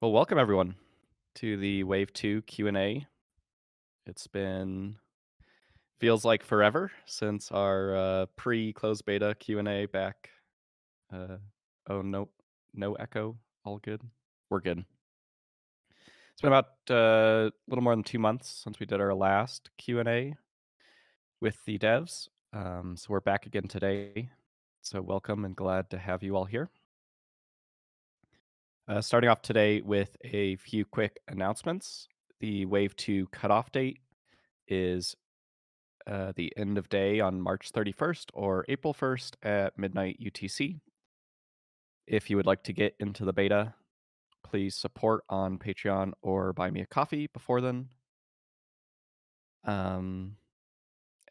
Well, welcome everyone to the Wave 2 Q&A. It's been feels like forever since our pre-closed beta Q&A back. Uh, oh, no echo. All good. We're good. It's been about a little more than 2 months since we did our last Q&A with the devs. So we're back again today. So welcome and glad to have you all here. Starting off today with a few quick announcements. The Wave 2 cutoff date is the end of day on March 31st or April 1st at midnight UTC. If you would like to get into the beta, please support on Patreon or buy me a coffee before then.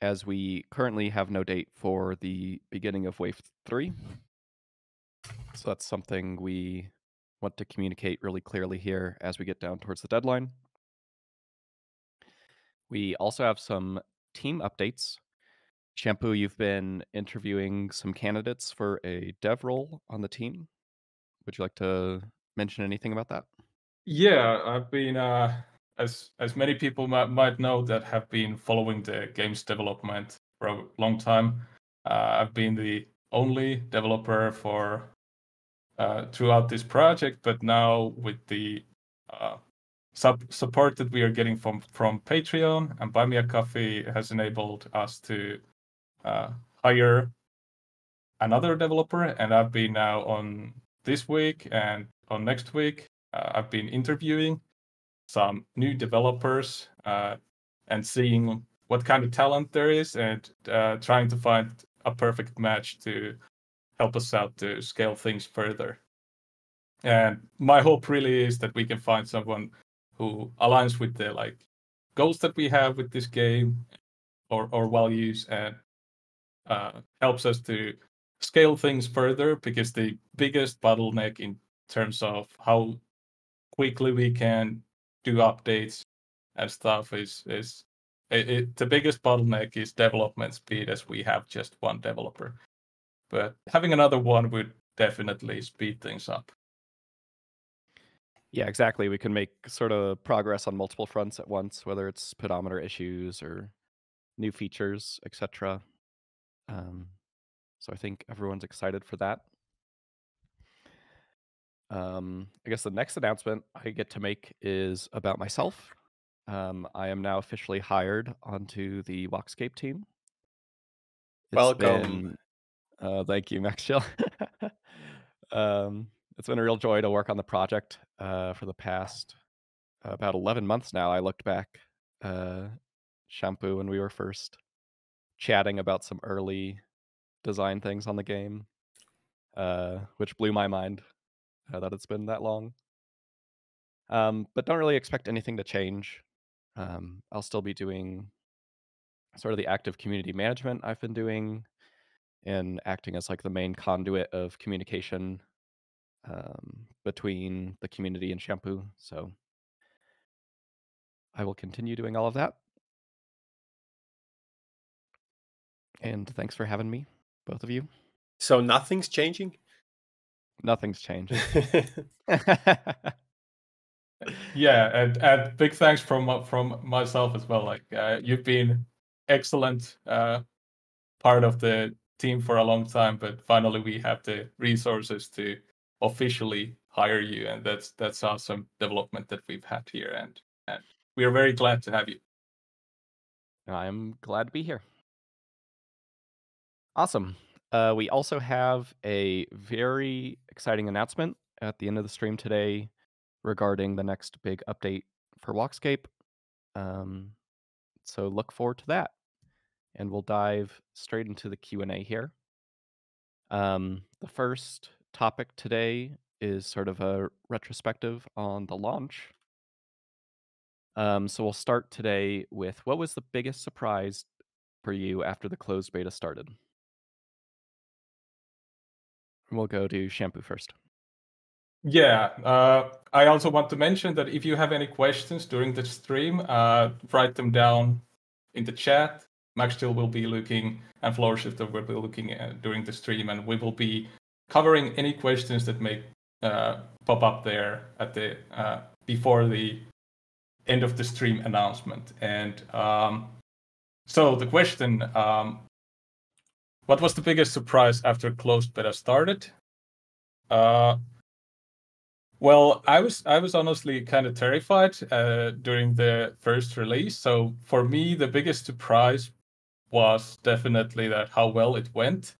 As we currently have no date for the beginning of Wave 3. So that's something we want to communicate really clearly here as we get down towards the deadline. We also have some team updates. Shampoo, you've been interviewing some candidates for a dev role on the team. Would you like to mention anything about that? Yeah, I've been as many people might know that have been following the game's development for a long time. I've been the only developer for throughout this project, but now with the support that we are getting from Patreon and Buy Me a Coffee has enabled us to hire another developer, and I've been now on this week and on next week. I've been interviewing some new developers and seeing what kind of talent there is and trying to find a perfect match to help us out to scale things further. And my hope really is that we can find someone who aligns with the goals that we have with this game or values and helps us to scale things further, because the biggest bottleneck in terms of how quickly we can do updates and stuff is the biggest bottleneck is development speed, as we have just one developer. But having another one would definitely speed things up. Yeah, exactly. We can make sort of progress on multiple fronts at once, whether it's pedometer issues or new features, etc. So I think everyone's excited for that. I guess the next announcement I get to make is about myself. I am now officially hired onto the WalkScape team. It's Welcome. been thank you, Max Chill. It's been a real joy to work on the project for the past about 11 months now. I looked back, Shampoo, when we were first chatting about some early design things on the game, which blew my mind that it's been that long. But don't really expect anything to change. I'll still be doing sort of the active community management I've been doing and acting as like the main conduit of communication between the community and Shampoo. So I will continue doing all of that. And thanks for having me, both of you. So nothing's changing? Nothing's changed. Yeah, and big thanks from myself as well. You've been excellent part of the team for a long time, but finally we have the resources to officially hire you, and that's awesome development that we've had here, and we are very glad to have you. I'm glad to be here. Awesome. We also have a very exciting announcement at the end of the stream today regarding the next big update for WalkScape. So look forward to that. And we'll dive straight into the Q&A here. The first topic today is sort of a retrospective on the launch. So we'll start today with, what was the biggest surprise for you after the closed beta started? We'll go to Shampoo first. Yeah, I also want to mention that if you have any questions during the stream, write them down in the chat. Maxtill will be looking, and Floor Shifter will be looking during the stream, and we will be covering any questions that may pop up there at the before the end of the stream announcement. And so the question, what was the biggest surprise after closed beta started? Well, I was honestly kind of terrified during the first release. So for me, the biggest surprise was definitely that how well it went,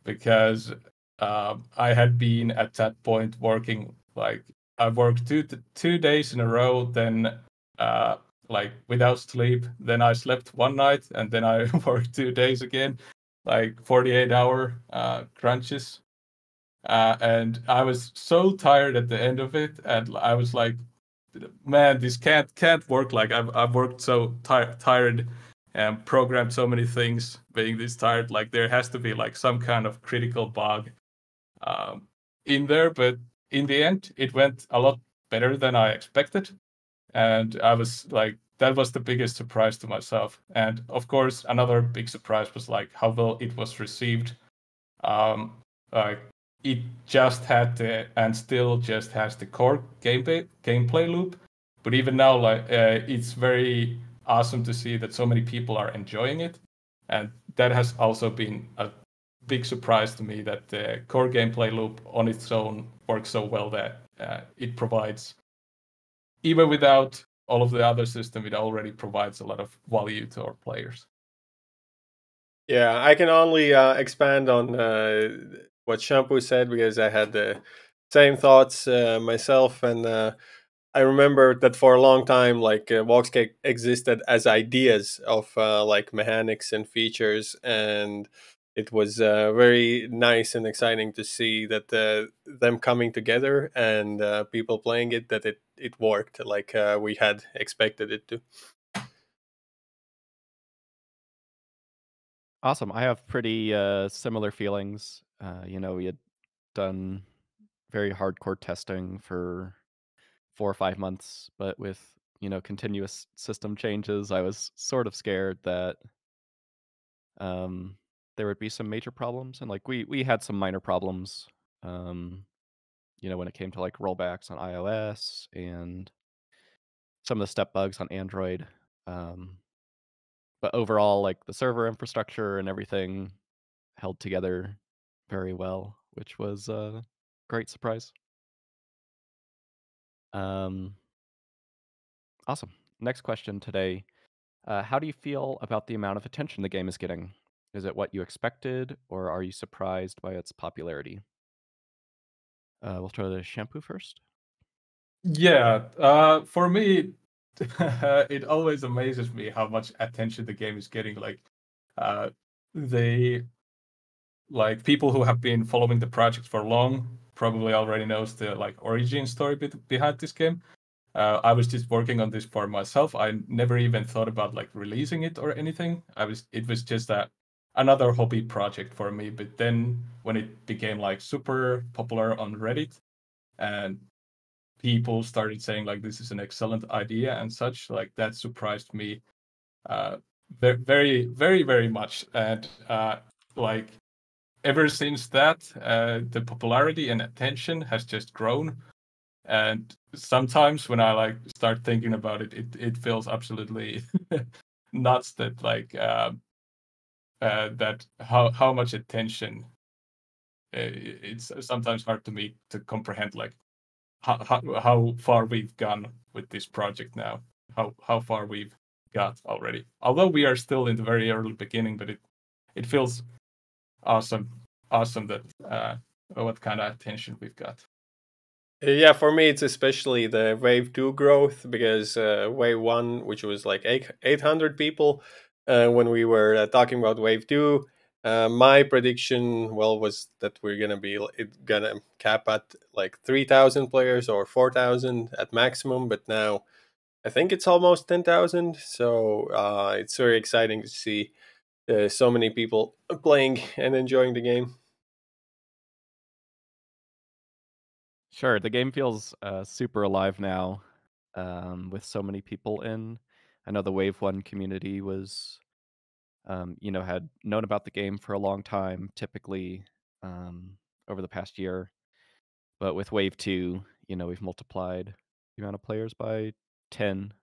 because I had been at that point working like I worked 2 days in a row, then like without sleep. Then I slept one night, and then I worked 2 days again, like 48-hour crunches. And I was so tired at the end of it, and I was like, "Man, this can't work." Like I've worked so tired and programmed so many things, being this tired. Like there has to be like some kind of critical bug um, in there. But in the end, it went a lot better than I expected, and I was like, that was the biggest surprise to myself. And of course, another big surprise was like how well it was received. Um, like it just had the and still just has the core gameplay loop, but even now, like it's very awesome to see that so many people are enjoying it, and that has also been a big surprise to me that the core gameplay loop on its own works so well that it provides, even without all of the other system, it already provides a lot of value to our players. Yeah, I can only expand on what Shampoo said because I had the same thoughts myself, and I remember that for a long time, like WalkScape existed as ideas of like mechanics and features, and it was very nice and exciting to see that them coming together and people playing it, that it worked like we had expected it to. Awesome. I have pretty similar feelings. We had done very hardcore testing for 4 or 5 months, but with continuous system changes, I was sort of scared that um, there would be some major problems, and like we had some minor problems, um, when it came to like rollbacks on iOS and some of the step bugs on Android. Um, but overall, like the server infrastructure and everything held together very well, which was a great surprise. Um, awesome. Next question today. How do you feel about the amount of attention the game is getting? Is it what you expected, or are you surprised by its popularity? We'll try the Shampoo first. Yeah, for me, it always amazes me how much attention the game is getting. Like, uh, they like people who have been following the project for long probably already knows the like origin story behind this game. I was just working on this for myself. I never even thought about like releasing it or anything. It was just another hobby project for me. But then when it became like super popular on Reddit, and people started saying like this is an excellent idea and such, like that surprised me very very very much. And like ever since that, the popularity and attention has just grown. And sometimes when I like start thinking about it, it feels absolutely nuts that like that how much attention, it's sometimes hard to me to comprehend like how far we've gone with this project now, how far we've got already. Although we are still in the very early beginning, but it feels awesome, awesome that what kind of attention we've got. Yeah, for me it's especially the wave 2 growth, because wave 1, which was like 800 people, when we were talking about wave 2, my prediction, well, was that we're gonna be it gonna cap at like 3,000 players or 4,000 at maximum, but now I think it's almost 10,000. So it's very exciting to see so many people playing and enjoying the game. Sure, the game feels super alive now, with so many people in. I know the Wave One community was, had known about the game for a long time, typically over the past year. But with Wave 2, we've multiplied the amount of players by 10,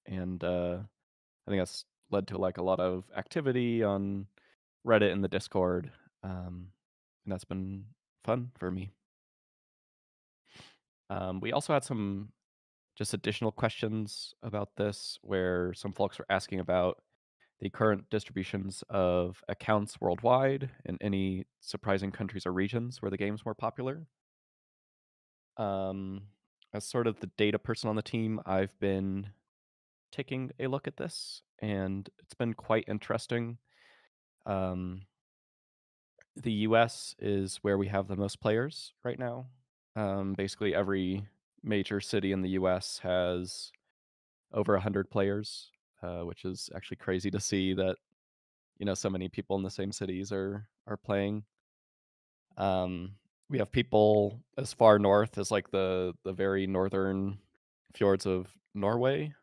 and I think that's led to like a lot of activity on Reddit and the Discord, and that's been fun for me. We also had some just additional questions about this, where some folks were asking about the current distributions of accounts worldwide and any surprising countries or regions where the game's more popular. As sort of the data person on the team, I've been taking a look at this, and it's been quite interesting. Um, the US is where we have the most players right now. Basically, every major city in the US has over 100 players, which is actually crazy to see that so many people in the same cities are playing. We have people as far north as like the very northern fjords of Norway,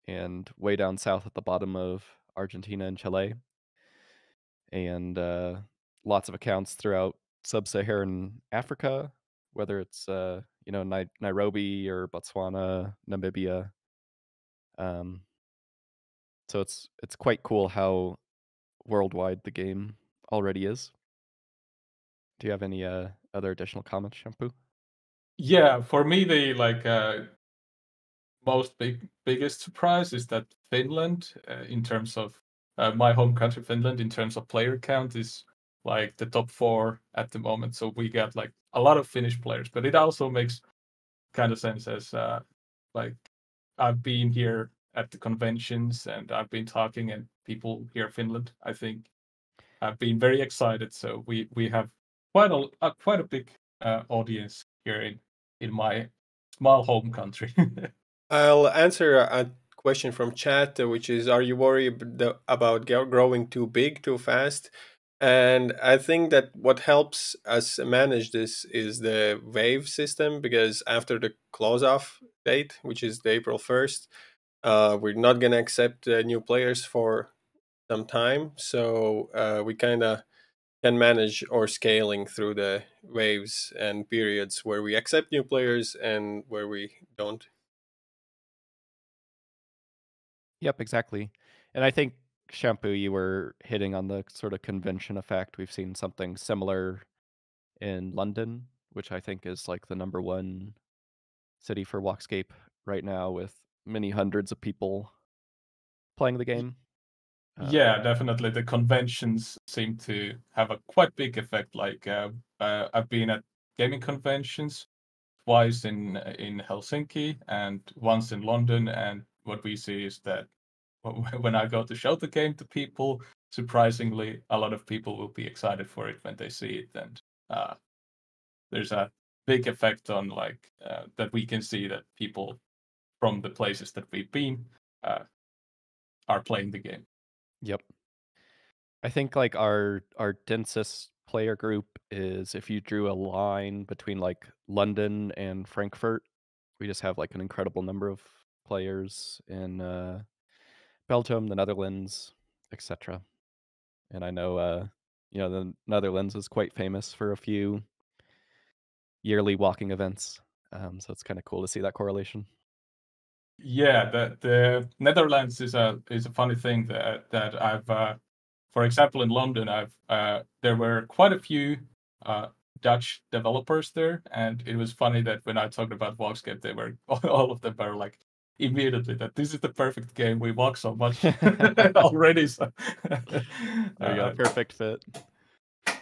and way down south at the bottom of Argentina and Chile, and lots of accounts throughout sub-Saharan Africa, whether it's Nairobi or Botswana, Namibia. Um, so it's quite cool how worldwide the game already is. Do you have any other additional comments, Shampoo? Yeah, for me, the most biggest surprise is that Finland, in terms of my home country, Finland, in terms of player count, is like the top 4 at the moment. So we got like a lot of Finnish players, but it also makes kind of sense as like I've been here at the conventions and I've been talking, and people here in Finland, I think, have been very excited. So we have quite a big audience here in my small home country. I'll answer a question from chat, which is, are you worried about growing too big too fast? And I think that what helps us manage this is the wave system, because after the close off date, which is the April 1st, we're not going to accept new players for some time. So we kind of can manage our scaling through the waves and periods where we accept new players and where we don't. Yep, exactly. And I think, Shampoo, you were hitting on the sort of convention effect. We've seen something similar in London, which I think is like the number one city for WalkScape right now, with many hundreds of people playing the game. Yeah, definitely. The conventions seem to have a quite big effect. Like I've been at gaming conventions twice in Helsinki and once in London, and what we see is that when I go to show the game to people, surprisingly, a lot of people will be excited for it when they see it, and uh, there's a big effect on like that we can see that people from the places that we've been uh, are playing the game. Yep. I think like our densest player group is, if you drew a line between like London and Frankfurt, we just have like an incredible number of players in Belgium, the Netherlands, etc. And I know the Netherlands is quite famous for a few yearly walking events. So it's kind of cool to see that correlation. Yeah, the Netherlands is a funny thing that I've for example, in London, I've there were quite a few Dutch developers there, and it was funny that when I talked about WalkScape, they were all of them were like immediately that this is the perfect game. We walk so much already, so There you go, perfect fit.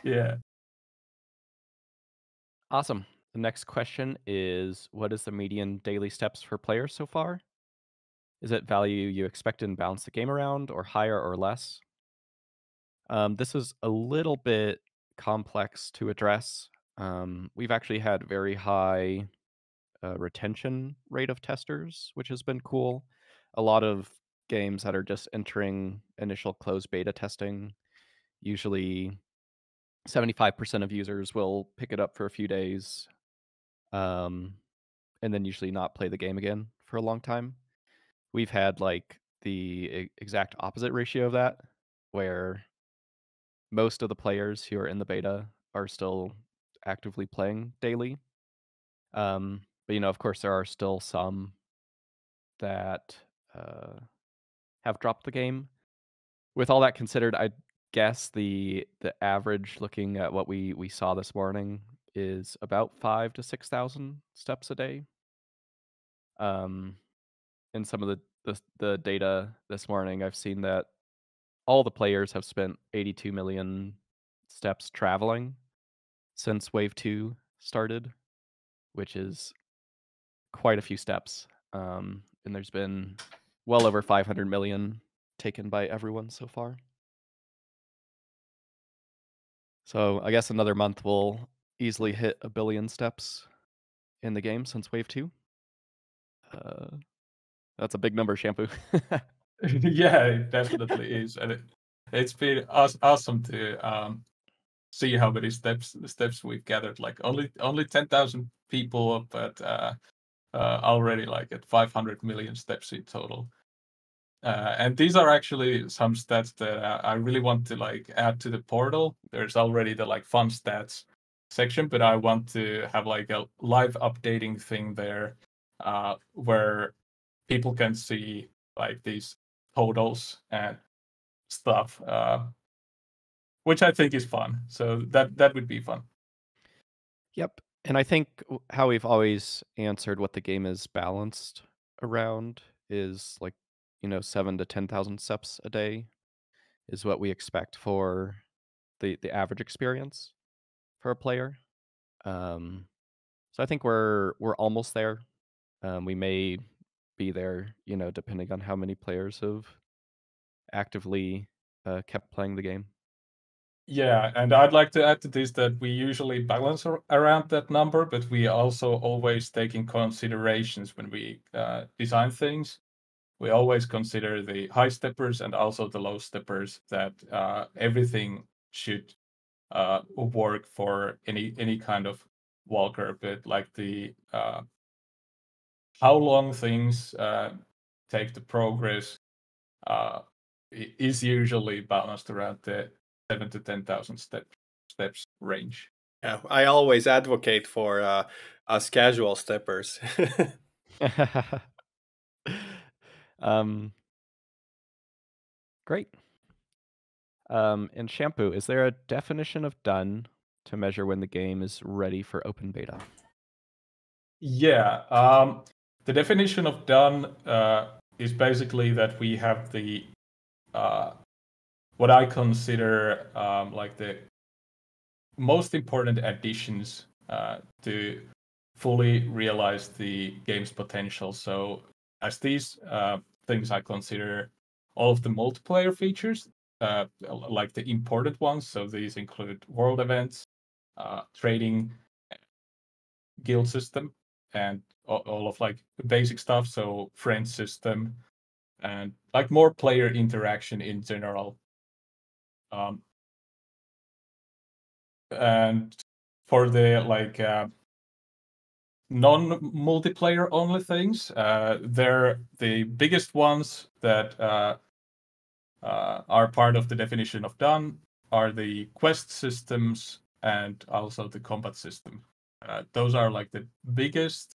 yeah. Awesome. The next question is, what is the median daily steps for players so far? Is it value you expect and balance the game around, or higher or less? This is a little bit complex to address. We've actually had very high retention rate of testers, which has been cool. A lot of games that are just entering initial closed beta testing, usually 75% of users will pick it up for a few days, and then usually not play the game again for a long time. We've had like the exact opposite ratio of that, where most of the players who are in the beta are still actively playing daily. But of course, there are still some that have dropped the game. With all that considered, I guess the average, looking at what we saw this morning, is about 5 to 6,000 steps a day. In some of the data this morning, I've seen that all the players have spent 82 million steps traveling since Wave 2 started, which is quite a few steps. And there's been well over 500 million taken by everyone so far. So I guess another month will easily hit 1 billion steps in the game since Wave 2. That's a big number, Shampoo. Yeah, it definitely is, and it's been awesome to see how many steps we've gathered. Like only 10,000 people, but already like at 500 million steps in total. And these are actually some stats that I really want to like add to the portal. There's already the like fun stats section, but I want to have like a live updating thing there, where people can see like these totals and stuff, which I think is fun. So that would be fun. Yep. And I think how we've always answered what the game is balanced around is like, 7 to 10,000 steps a day is what we expect for the average experience for a player. So I think we're almost there. We may be there, depending on how many players have actively kept playing the game. Yeah, and I'd like to add to this that we usually balance around that number, but we also always take in considerations when we design things. We always consider the high steppers and also the low steppers, that everything should work for any kind of walker, but like the how long things take to progress is usually balanced around the 7 to 10,000 steps range. Yeah, I always advocate for us casual steppers. um, Great. And Shampoo, is there a definition of done to measure when the game is ready for open beta? Yeah, the definition of done is basically that we have the what I consider like the most important additions to fully realize the game's potential. So as these things, I consider all of the multiplayer features, like the important ones. So these include world events, trading, guild system, and all of like basic stuff. So friend system and like more player interaction in general. And for the like non-multiplayer only things, they're the biggest ones that are part of the definition of done are the quest systems and also the combat system. Those are like the biggest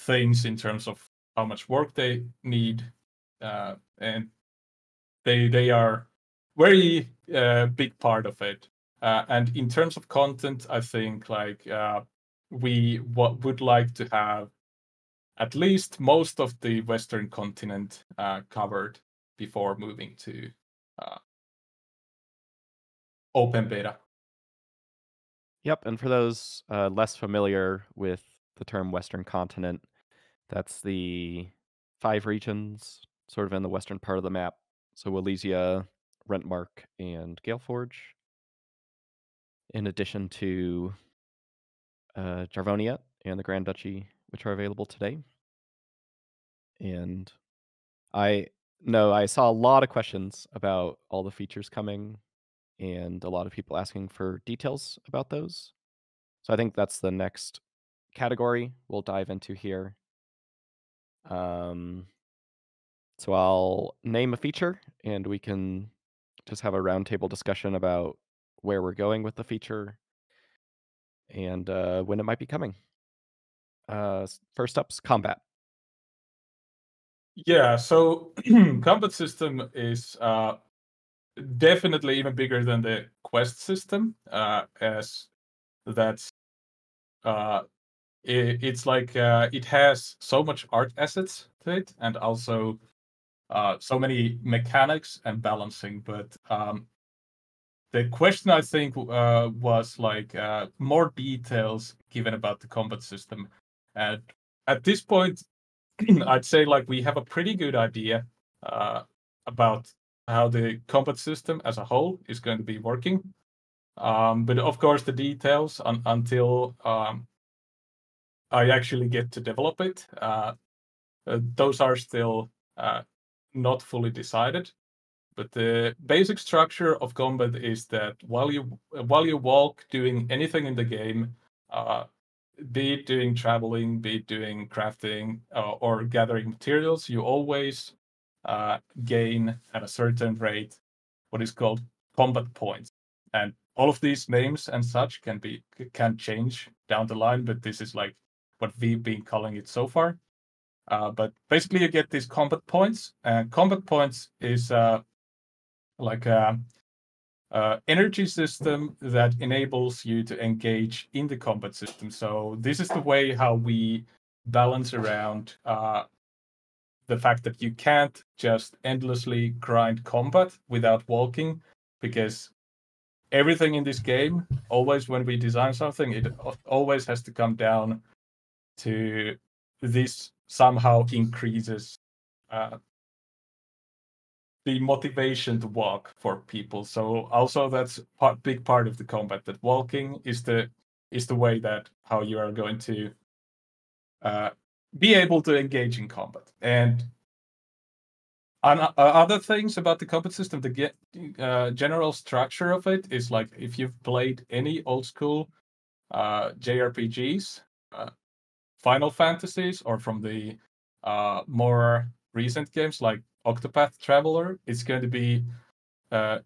things in terms of how much work they need, and they are very big part of it. And in terms of content, I think like we would like to have at least most of the Western continent covered before moving to open beta. Yep, and for those less familiar with the term Western continent, that's the 5 regions sort of in the western part of the map. So Walesia, Rentmark, and Galeforge, in addition to Jarvonia and the Grand Duchy, which are available today. And I saw a lot of questions about all the features coming and a lot of people asking for details about those. So I think that's the next category we'll dive into here. So I'll name a feature and we can just have a roundtable discussion about where we're going with the feature and when it might be coming. First up's combat. Yeah, so combat system is definitely even bigger than the quest system, as that's it's like it has so much art assets to it, and also so many mechanics and balancing. But the question, I think, was like more details given about the combat system. And at this point, I'd say like we have a pretty good idea about how the combat system as a whole is going to be working. But of course, the details until I actually get to develop it, those are still not fully decided. But the basic structure of combat is that while you walk, doing anything in the game, be it doing traveling, be it doing crafting, or gathering materials, you always gain at a certain rate what is called combat points. And all of these names and such can change down the line, but this is like what we've been calling it so far. But basically, you get these combat points, and combat points is like a energy system that enables you to engage in the combat system. So this is the way how we balance around the fact that you can't just endlessly grind combat without walking, because everything in this game, always when we design something, it always has to come down to this somehow increases the motivation to walk for people. So also that's big part of the combat, that walking is the way that how you are going to be able to engage in combat. And other things about the combat system, the general structure of it is like if you've played any old school JRPGs, Final Fantasies, or from the more recent games like Octopath Traveler, it's going to be kind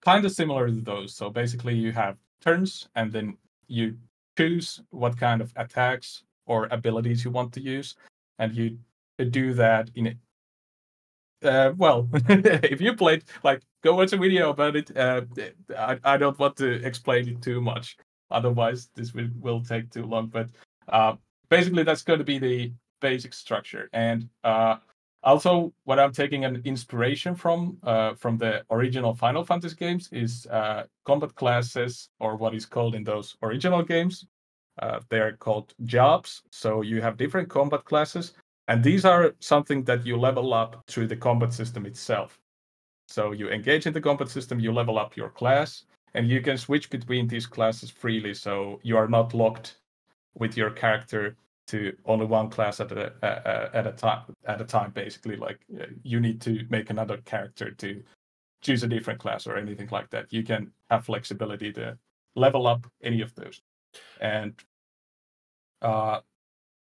of similar to those. So basically, you have turns, and then you choose what kind of attacks or abilities you want to use, and you do that in well, if you played, like, go watch a video about it. I don't want to explain it too much, otherwise this will take too long. But basically, that's going to be the basic structure. And also, what I'm taking an inspiration from the original Final Fantasy games is combat classes, or what is called in those original games. They're called jobs. So you have different combat classes, and these are something that you level up through the combat system itself. So you engage in the combat system, you level up your class, and you can switch between these classes freely. So you are not locked with your character to only one class at a time. Basically, like you need to make another character to choose a different class or anything like that. You can have flexibility to level up any of those. And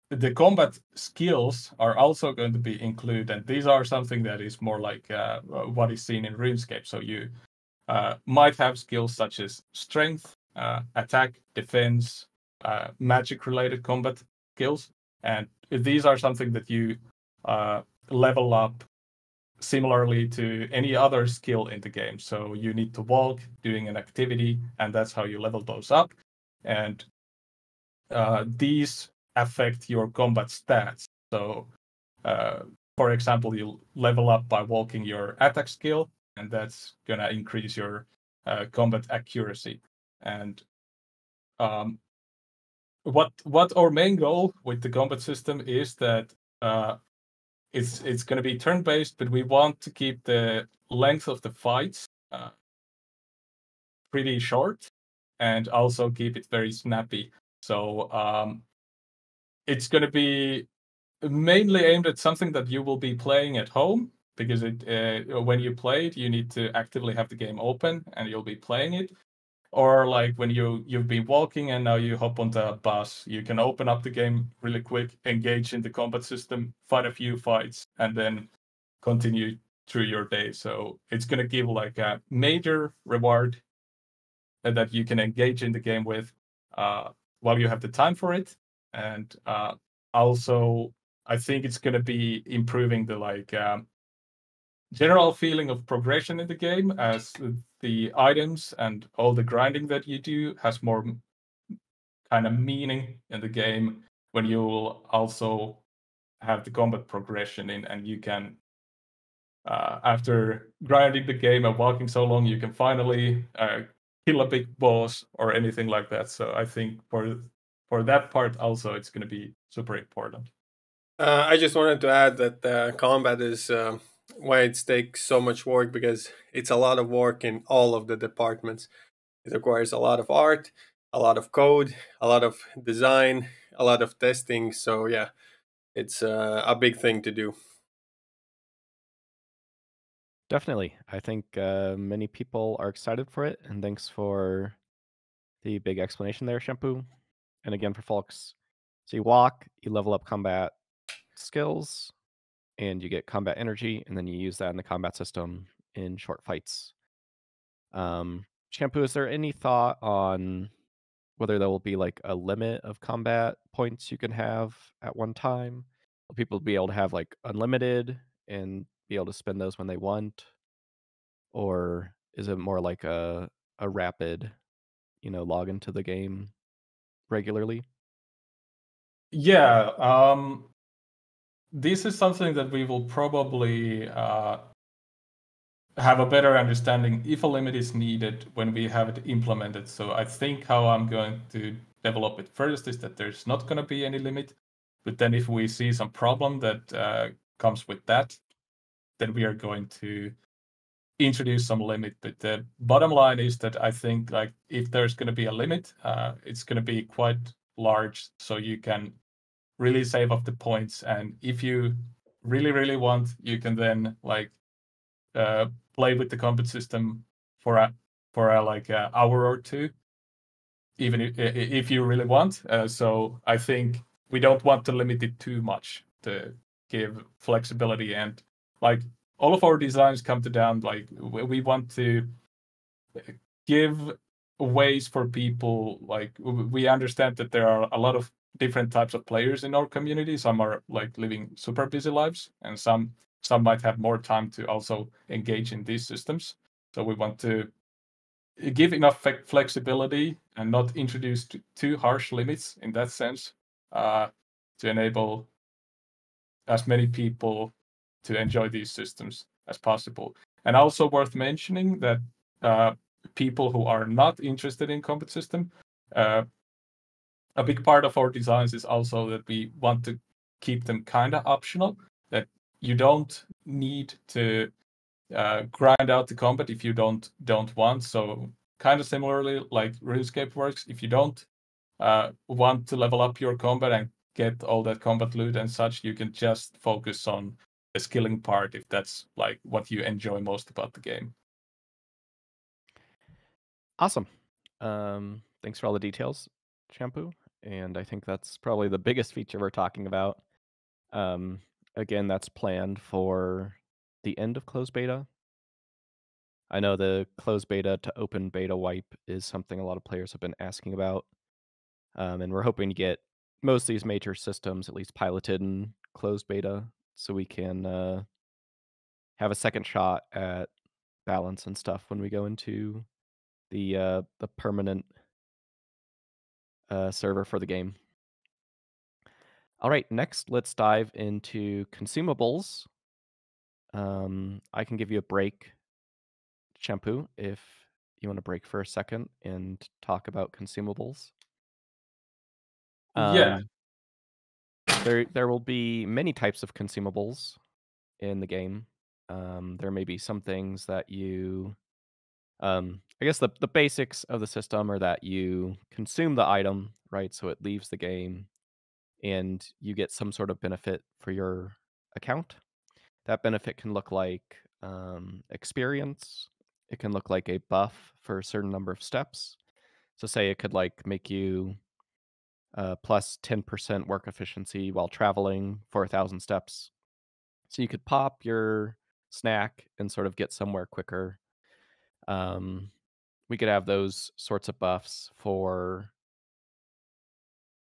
the combat skills are also going to be included, and these are something that is more like what is seen in RuneScape. So you might have skills such as strength, attack, defense, magic-related combat skills, and these are something that you level up similarly to any other skill in the game. So you need to walk doing an activity, and that's how you level those up. And these affect your combat stats. So, for example, you level up by walking your attack skill, and that's going to increase your combat accuracy. And what our main goal with the combat system is that it's going to be turn-based, but we want to keep the length of the fights pretty short, and also keep it very snappy. So it's going to be mainly aimed at something that you will be playing at home, because when you play it, you need to actively have the game open and you'll be playing it. Or like when you've been walking and now you hop onto a bus, you can open up the game really quick, engage in the combat system, fight a few fights, and then continue through your day. So it's going to give like a major reward that you can engage in the game with, while you have the time for it. And also, I think it's going to be improving the general feeling of progression in the game, as the items and all the grinding that you do has more kind of meaning in the game when you will also have the combat progression in, and you can after grinding the game and walking so long, you can finally kill a big boss or anything like that. So I think for that part also, it's going to be super important. I just wanted to add that combat is why it takes so much work, because it's a lot of work in all of the departments. It requires a lot of art, a lot of code, a lot of design, a lot of testing. So yeah, it's a big thing to do. Definitely. I think many people are excited for it, and thanks for the big explanation there, Shampoo. And again, for folks, so you walk, you level up combat skills, and you get combat energy, and then you use that in the combat system in short fights. Shampoo, is there any thought on whether there will be like a limit of combat points you can have at one time? Will people be able to have like unlimited and be able to spend those when they want? Or is it more like a rapid, log into the game regularly? Yeah, this is something that we will probably have a better understanding if a limit is needed when we have it implemented. So I think how I'm going to develop it first is that there's not going to be any limit. But then if we see some problem that comes with that, then we are going to introduce some limit. But the bottom line is that I think like if there's going to be a limit, it's going to be quite large, so you can really save up the points. And if you really, really want, you can then play with the combat system for a like an hour or two, even if you really want. So I think we don't want to limit it too much to give flexibility, and like all of our designs come to down like we want to give ways for people. Like we understand that there are a lot of different types of players in our community. Some are like living super busy lives, and some might have more time to also engage in these systems. So we want to give enough flexibility and not introduce too harsh limits in that sense, to enable as many people to enjoy these systems as possible. And also worth mentioning that people who are not interested in combat system, a big part of our designs is also that we want to keep them kind of optional, that you don't need to grind out the combat if you don't want. So kind of similarly like RuneScape works, if you don't want to level up your combat and get all that combat loot and such, you can just focus on the skilling part if that's like what you enjoy most about the game. Awesome. Thanks for all the details, Shampoo. And I think that's probably the biggest feature we're talking about. Again, that's planned for the end of closed beta. I know the closed beta to open beta wipe is something a lot of players have been asking about. And we're hoping to get most of these major systems at least piloted in closed beta so we can have a second shot at balance and stuff when we go into the permanent server for the game. All right, next let's dive into consumables. I can give you a break, Shampoo, if you want to break for a second and talk about consumables. Yeah. There will be many types of consumables in the game. There may be some things that you I guess the basics of the system are that you consume the item, right? So it leaves the game and you get some sort of benefit for your account. That benefit can look like experience. It can look like a buff for a certain number of steps. So say it could like make you plus 10% work efficiency while traveling for 1,000 steps. So you could pop your snack and sort of get somewhere quicker. We could have those sorts of buffs for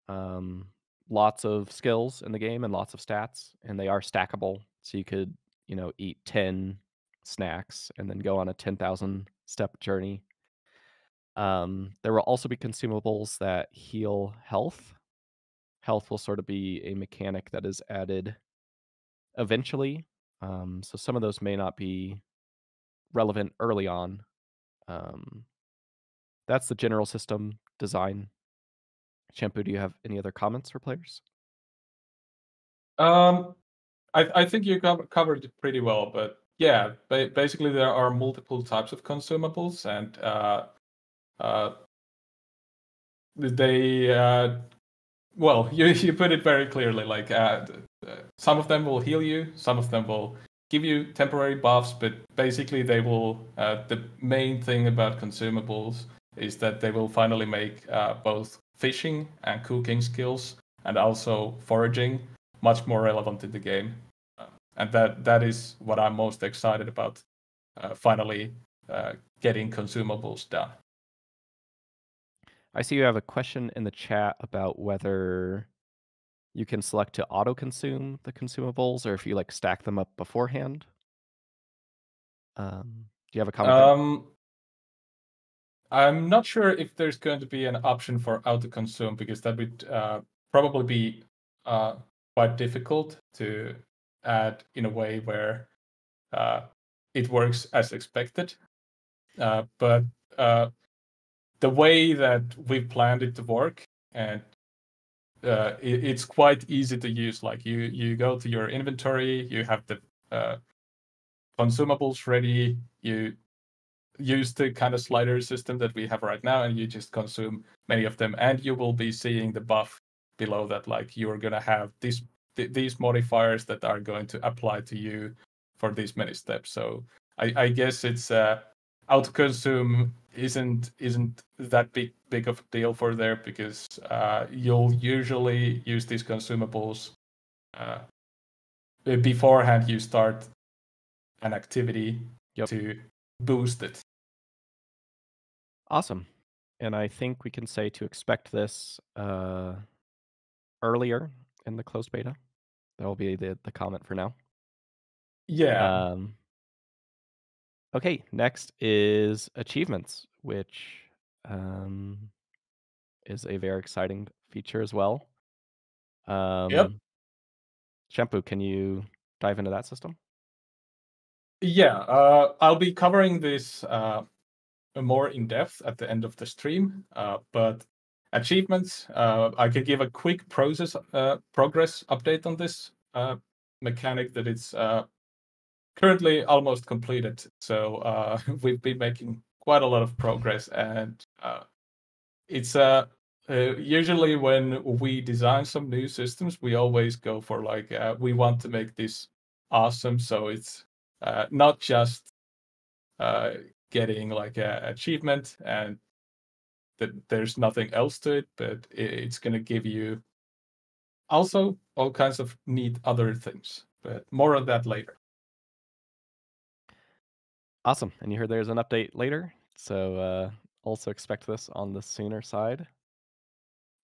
Lots of skills in the game and lots of stats, and they are stackable. So you could, eat 10 snacks and then go on a 10,000 step journey. There will also be consumables that heal health. Health will sort of be a mechanic that is added eventually. So some of those may not be relevant early on. That's the general system design. Shampoo, do you have any other comments for players? I think you covered it pretty well, but yeah, basically there are multiple types of consumables, and they well, you put it very clearly. Like some of them will heal you, some of them will give you temporary buffs, but basically they will. The main thing about consumables is that they will finally make both fishing and cooking skills and also foraging much more relevant in the game. And that is what I'm most excited about. Finally, getting consumables done. I see you have a question in the chat about whether you can select to auto-consume the consumables or if you stack them up beforehand. Do you have a comment there? I'm not sure if there's going to be an option for auto-consume, because that would probably be quite difficult to add in a way where it works as expected. But the way that we've planned it to work, and it's quite easy to use. Like you go to your inventory, you have the consumables ready, you use the kind of slider system that we have right now, and you just consume many of them, and you will be seeing the buff below that. Like you're gonna have these modifiers that are going to apply to you for these many steps. So I guess it's auto consume isn't that big of a deal for there, because you'll usually use these consumables beforehand you start an activity to boost it. Awesome. And I think we can say to expect this earlier in the closed beta. That will be the comment for now. Yeah. Okay, next is achievements, which is a very exciting feature as well. Yep. Shampoo, can you dive into that system? Yeah, I'll be covering this more in depth at the end of the stream. But achievements, I can give a quick progress update on this mechanic that it's currently almost completed. So we've been making quite a lot of progress, and it's usually when we design some new systems, we always go for we want to make this awesome. So it's not just getting an achievement and that there's nothing else to it, but it's going to give you also all kinds of neat other things. But more on that later. Awesome. And you heard there's an update later. So also expect this on the sooner side.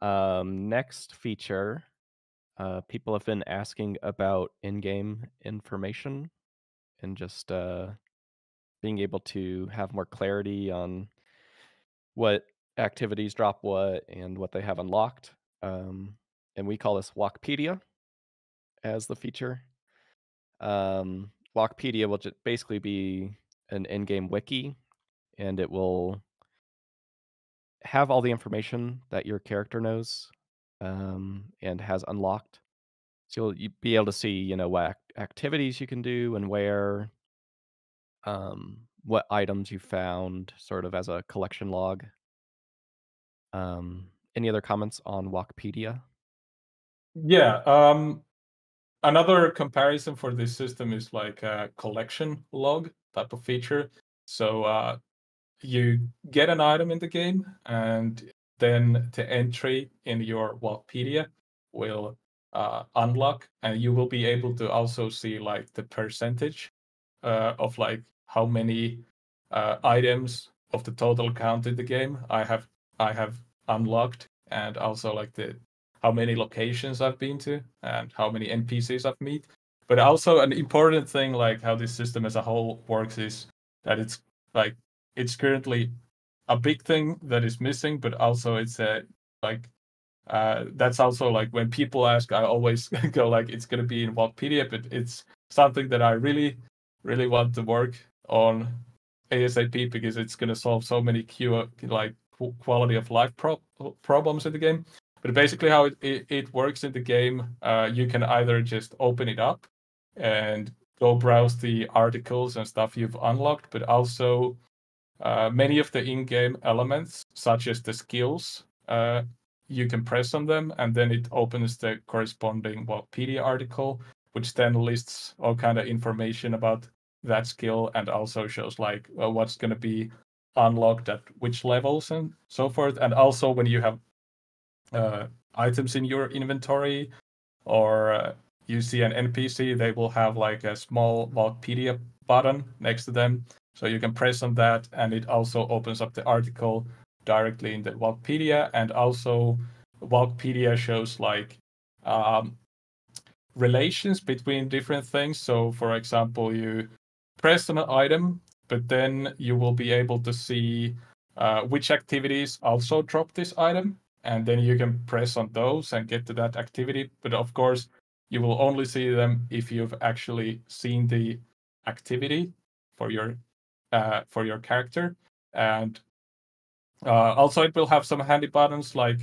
Next feature, people have been asking about in-game information and just being able to have more clarity on what activities drop what and what they have unlocked. And we call this Walkpedia as the feature. Walkpedia will just basically be an in-game wiki, and it will have all the information that your character knows and has unlocked. So you'll be able to see, what activities you can do and where, what items you found, sort of as a collection log. Any other comments on Walkpedia? Yeah. Another comparison for this system is like a collection log type of feature. So you get an item in the game, and then the entry in your Walkpedia will unlock, and you will be able to also see the percentage of how many items of the total count in the game I have unlocked, and also the how many locations I've been to and how many NPCs I've met. But also an important thing, like how this system as a whole works, is that it's currently a big thing that is missing, but also it's that's also like when people ask, I always go like it's gonna be in Walkpedia, but it's something that I really, really want to work on ASAP because it's gonna solve so many quality of life problems in the game. But basically, how it works in the game, you can either just open it up and go browse the articles and stuff you've unlocked, but also many of the in-game elements, such as the skills, you can press on them, and then it opens the corresponding Walkpedia article, which then lists all kind of information about that skill and also shows like what's going to be unlocked at which levels and so forth. And also when you have items in your inventory or you see an NPC, they will have like a small Walkpedia button next to them. So you can press on that and it also opens up the article directly in the Walkpedia. And also Walkpedia shows like relations between different things. So for example, you press on an item, but then you will be able to see which activities also drop this item. And then you can press on those and get to that activity. But of course, you will only see them if you've actually seen the activity for your character. And also it will have some handy buttons like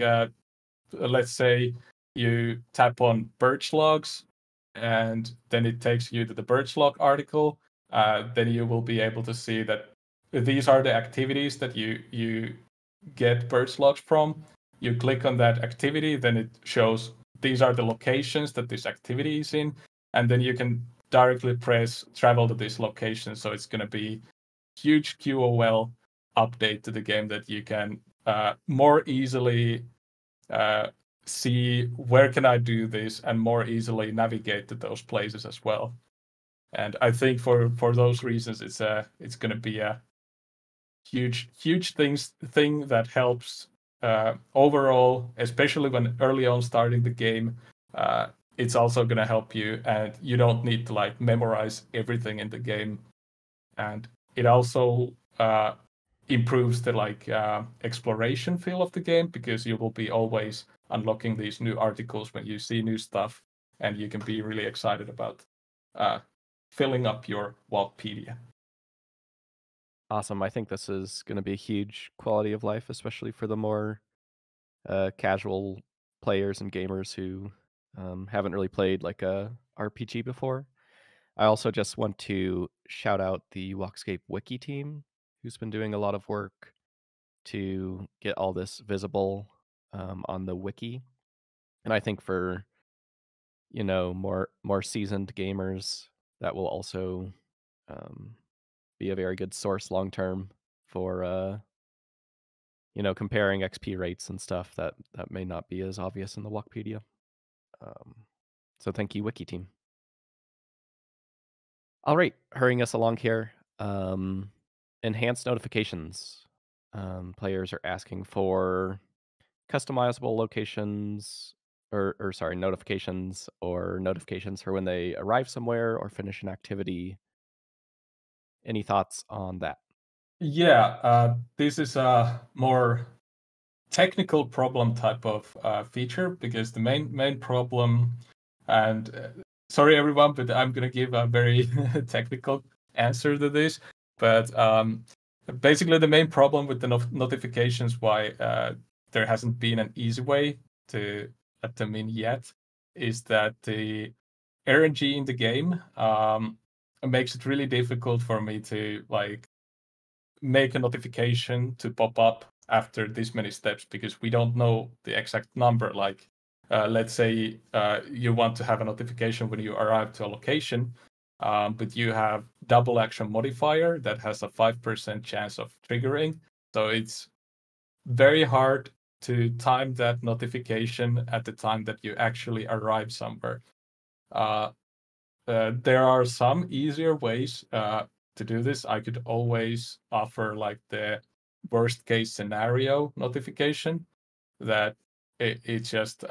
let's say you tap on birch logs and then it takes you to the birch log article. Then you will be able to see that these are the activities that you get birch logs from. You click on that activity, then it shows these are the locations that this activity is in, and then you can directly press travel to this location. So it's going to be huge QOL update to the game that you can more easily see where can I do this and more easily navigate to those places as well. And I think for those reasons, it's going to be a huge thing that helps overall, especially when early on starting the game. It's also going to help you, and you don't need to like memorize everything in the game. And it also improves the exploration feel of the game because you will be always unlocking these new articles when you see new stuff, and you can be really excited about filling up your Walkpedia. Awesome. I think this is going to be a huge quality of life, especially for the more casual players and gamers who haven't really played like a RPG before. I also just want to shout out the WalkScape wiki team, who's been doing a lot of work to get all this visible on the wiki. And I think for more seasoned gamers, that will also be a very good source long term for comparing XP rates and stuff that may not be as obvious in the Walkpedia. So thank you, wiki team. All right, hurrying us along here. Enhanced notifications. Players are asking for customizable locations or sorry, notifications or notifications for when they arrive somewhere or finish an activity. Any thoughts on that? Yeah, this is a more technical problem type of feature because the main problem, and sorry everyone, but I'm gonna give a very technical answer to this. But basically, the main problem with the notifications, why there hasn't been an easy way to let them in yet, is that the RNG in the game makes it really difficult for me to like make a notification to pop up after this many steps because we don't know the exact number. Like, let's say you want to have a notification when you arrive to a location, but you have double action modifier that has a 5% chance of triggering. So it's very hard to time that notification at the time that you actually arrive somewhere. There are some easier ways to do this. I could always offer like the worst case scenario notification that it just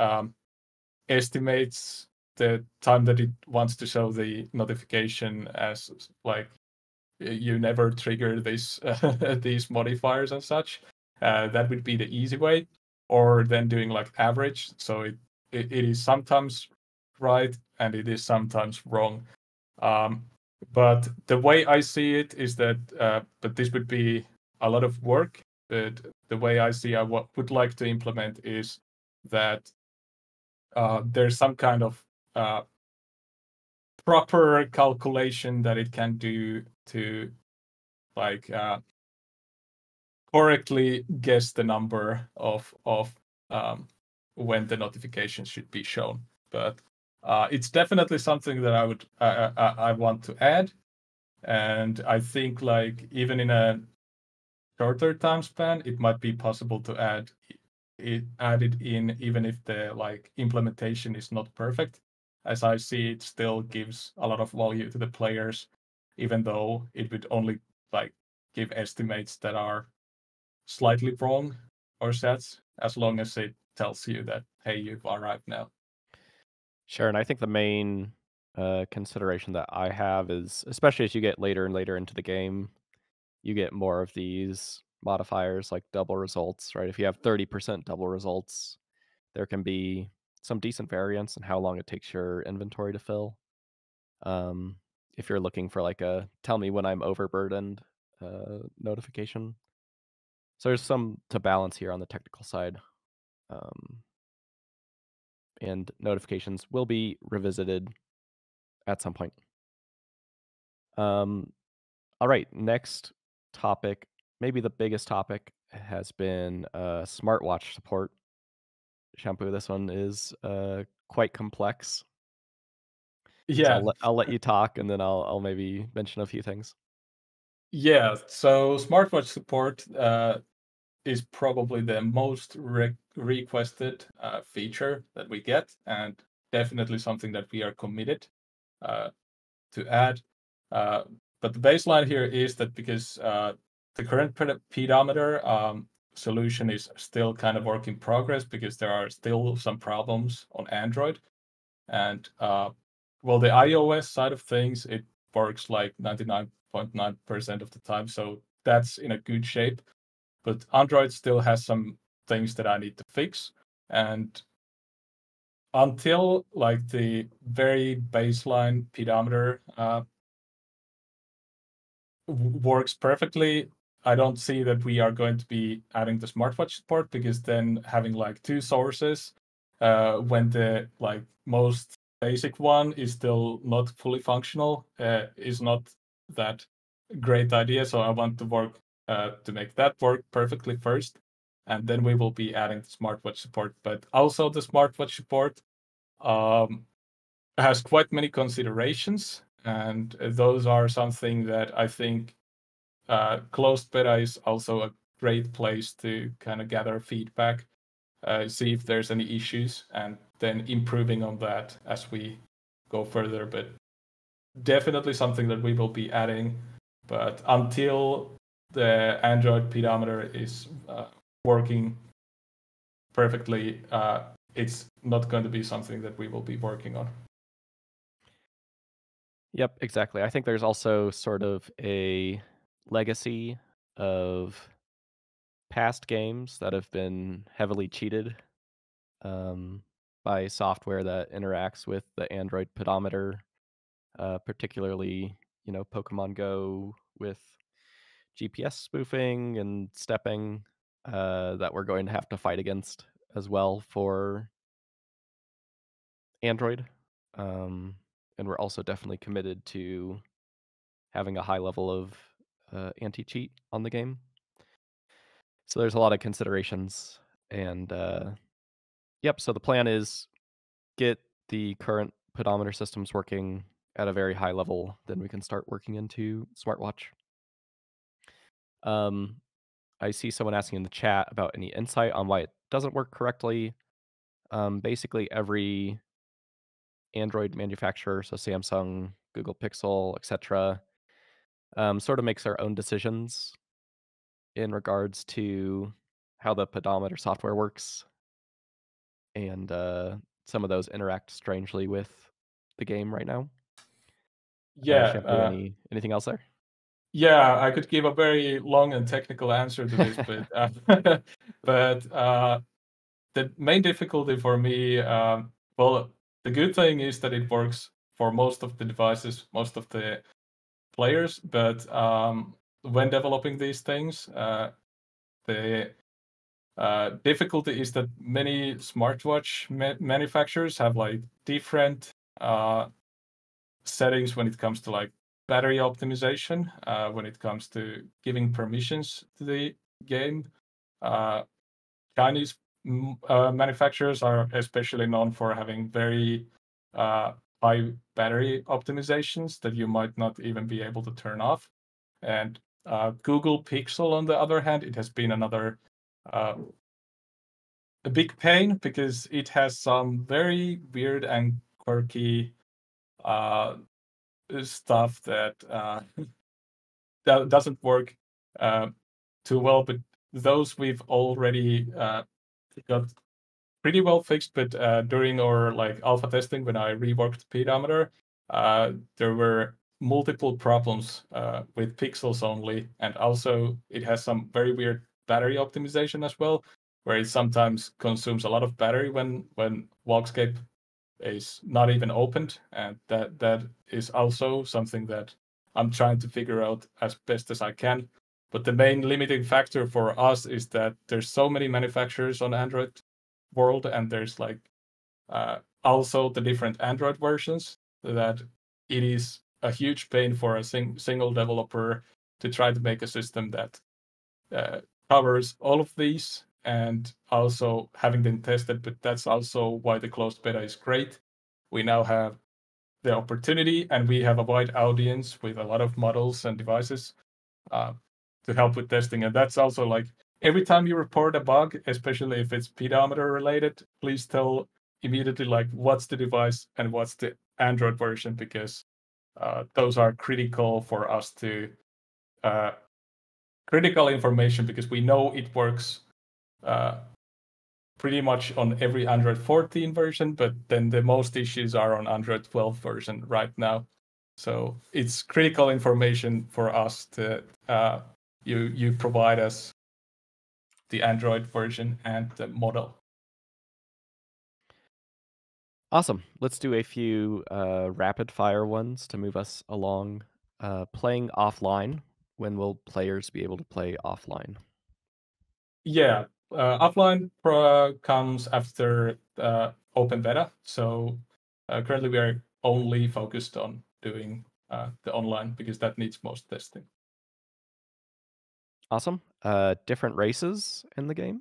estimates the time that it wants to show the notification as like you never trigger this these modifiers and such. That would be the easy way, or then doing like average. So it is sometimes right and it is sometimes wrong. But the way I see it is that, but this would be a lot of work. But the way I see I would like to implement is that there's some kind of proper calculation that it can do to like correctly guess the number of when the notification should be shown. But it's definitely something that I want to add, and I think like even in a shorter time span, it might be possible to add it in even if the like implementation is not perfect. As I see, it still gives a lot of value to the players, even though it would only like give estimates that are slightly wrong or sets, as long as it tells you that, hey, you've arrived now. Sure, and I think the main consideration that I have is, especially as you get later and later into the game, you get more of these modifiers like double results, right? If you have 30% double results, there can be some decent variance in how long it takes your inventory to fill. If you're looking for like a tell me when I'm overburdened notification. So there's some to balance here on the technical side. And notifications will be revisited at some point. All right, next topic, maybe the biggest topic, has been smartwatch support. Shampoo, this one is quite complex. Yeah. So I'll let you talk, and then I'll maybe mention a few things. Yeah. So smartwatch support is probably the most requested feature that we get, and definitely something that we are committed to add. But the baseline here is that because the current pedometer solution is still kind of work in progress because there are still some problems on Android. And well, the iOS side of things, it works like 99.9% of the time. So that's in a good shape. But Android still has some things that I need to fix. And until like the very baseline pedometer works perfectly, I don't see that we are going to be adding the smartwatch support, because then having like two sources when the like most basic one is still not fully functional is not that great idea. So I want to work to make that work perfectly first, and then we will be adding the smartwatch support. But also the smartwatch support has quite many considerations, and those are something that I think closed beta is also a great place to kind of gather feedback, see if there's any issues, and then improving on that as we go further. But definitely something that we will be adding. But until the Android pedometer is working perfectly, it's not going to be something that we will be working on. Yep, exactly. I think there's also sort of a legacy of past games that have been heavily cheated by software that interacts with the Android pedometer, particularly, Pokemon Go with GPS spoofing and stepping that we're going to have to fight against as well for Android. And we're also definitely committed to having a high level of anti-cheat on the game. So there's a lot of considerations. And yep, so the plan is get the current pedometer systems working at a very high level, then we can start working into smartwatch. I see someone asking in the chat about any insight on why it doesn't work correctly. Basically, every Android manufacturer, so Samsung, Google Pixel, etc., sort of makes their own decisions in regards to how the pedometer software works. and some of those interact strangely with the game right now. Shampoo, anything else there? Yeah, I could give a very long and technical answer to this, but the main difficulty for me, well, the good thing is that it works for most of the devices, most of the players, but when developing these things, the difficulty is that many smartwatch manufacturers have like different settings when it comes to like battery optimization, when it comes to giving permissions to the game. Chinese manufacturers are especially known for having very high battery optimizations that you might not even be able to turn off. And Google Pixel, on the other hand, it has been another a big pain because it has some very weird and quirky stuff that that doesn't work too well. But those we've already got pretty well fixed. But during our like alpha testing, when I reworked pedometer, there were multiple problems with pixels only, and also it has some very weird battery optimization as well, where it sometimes consumes a lot of battery when WalkScape is not even opened, and that is also something that I'm trying to figure out as best as I can. But the main limiting factor for us is that there's so many manufacturers on Android world, and there's like also the different Android versions, that it is a huge pain for a single developer to try to make a system that covers all of these, and also having them tested. But that's also why the closed beta is great. We now have the opportunity, and we have a wide audience with a lot of models and devices to help with testing. And that's also like every time you report a bug, especially if it's pedometer related, please tell immediately like what's the device and what's the Android version, because those are critical for us to critical information, because we know it works pretty much on every Android 14 version, but then the most issues are on Android 12 version right now. So it's critical information for us to you provide us the Android version and the model. Awesome. Let's do a few rapid fire ones to move us along. Playing offline. When will players be able to play offline? Yeah, offline comes after open beta. So currently we are only focused on doing the online because that needs most testing. Awesome. Different races in the game?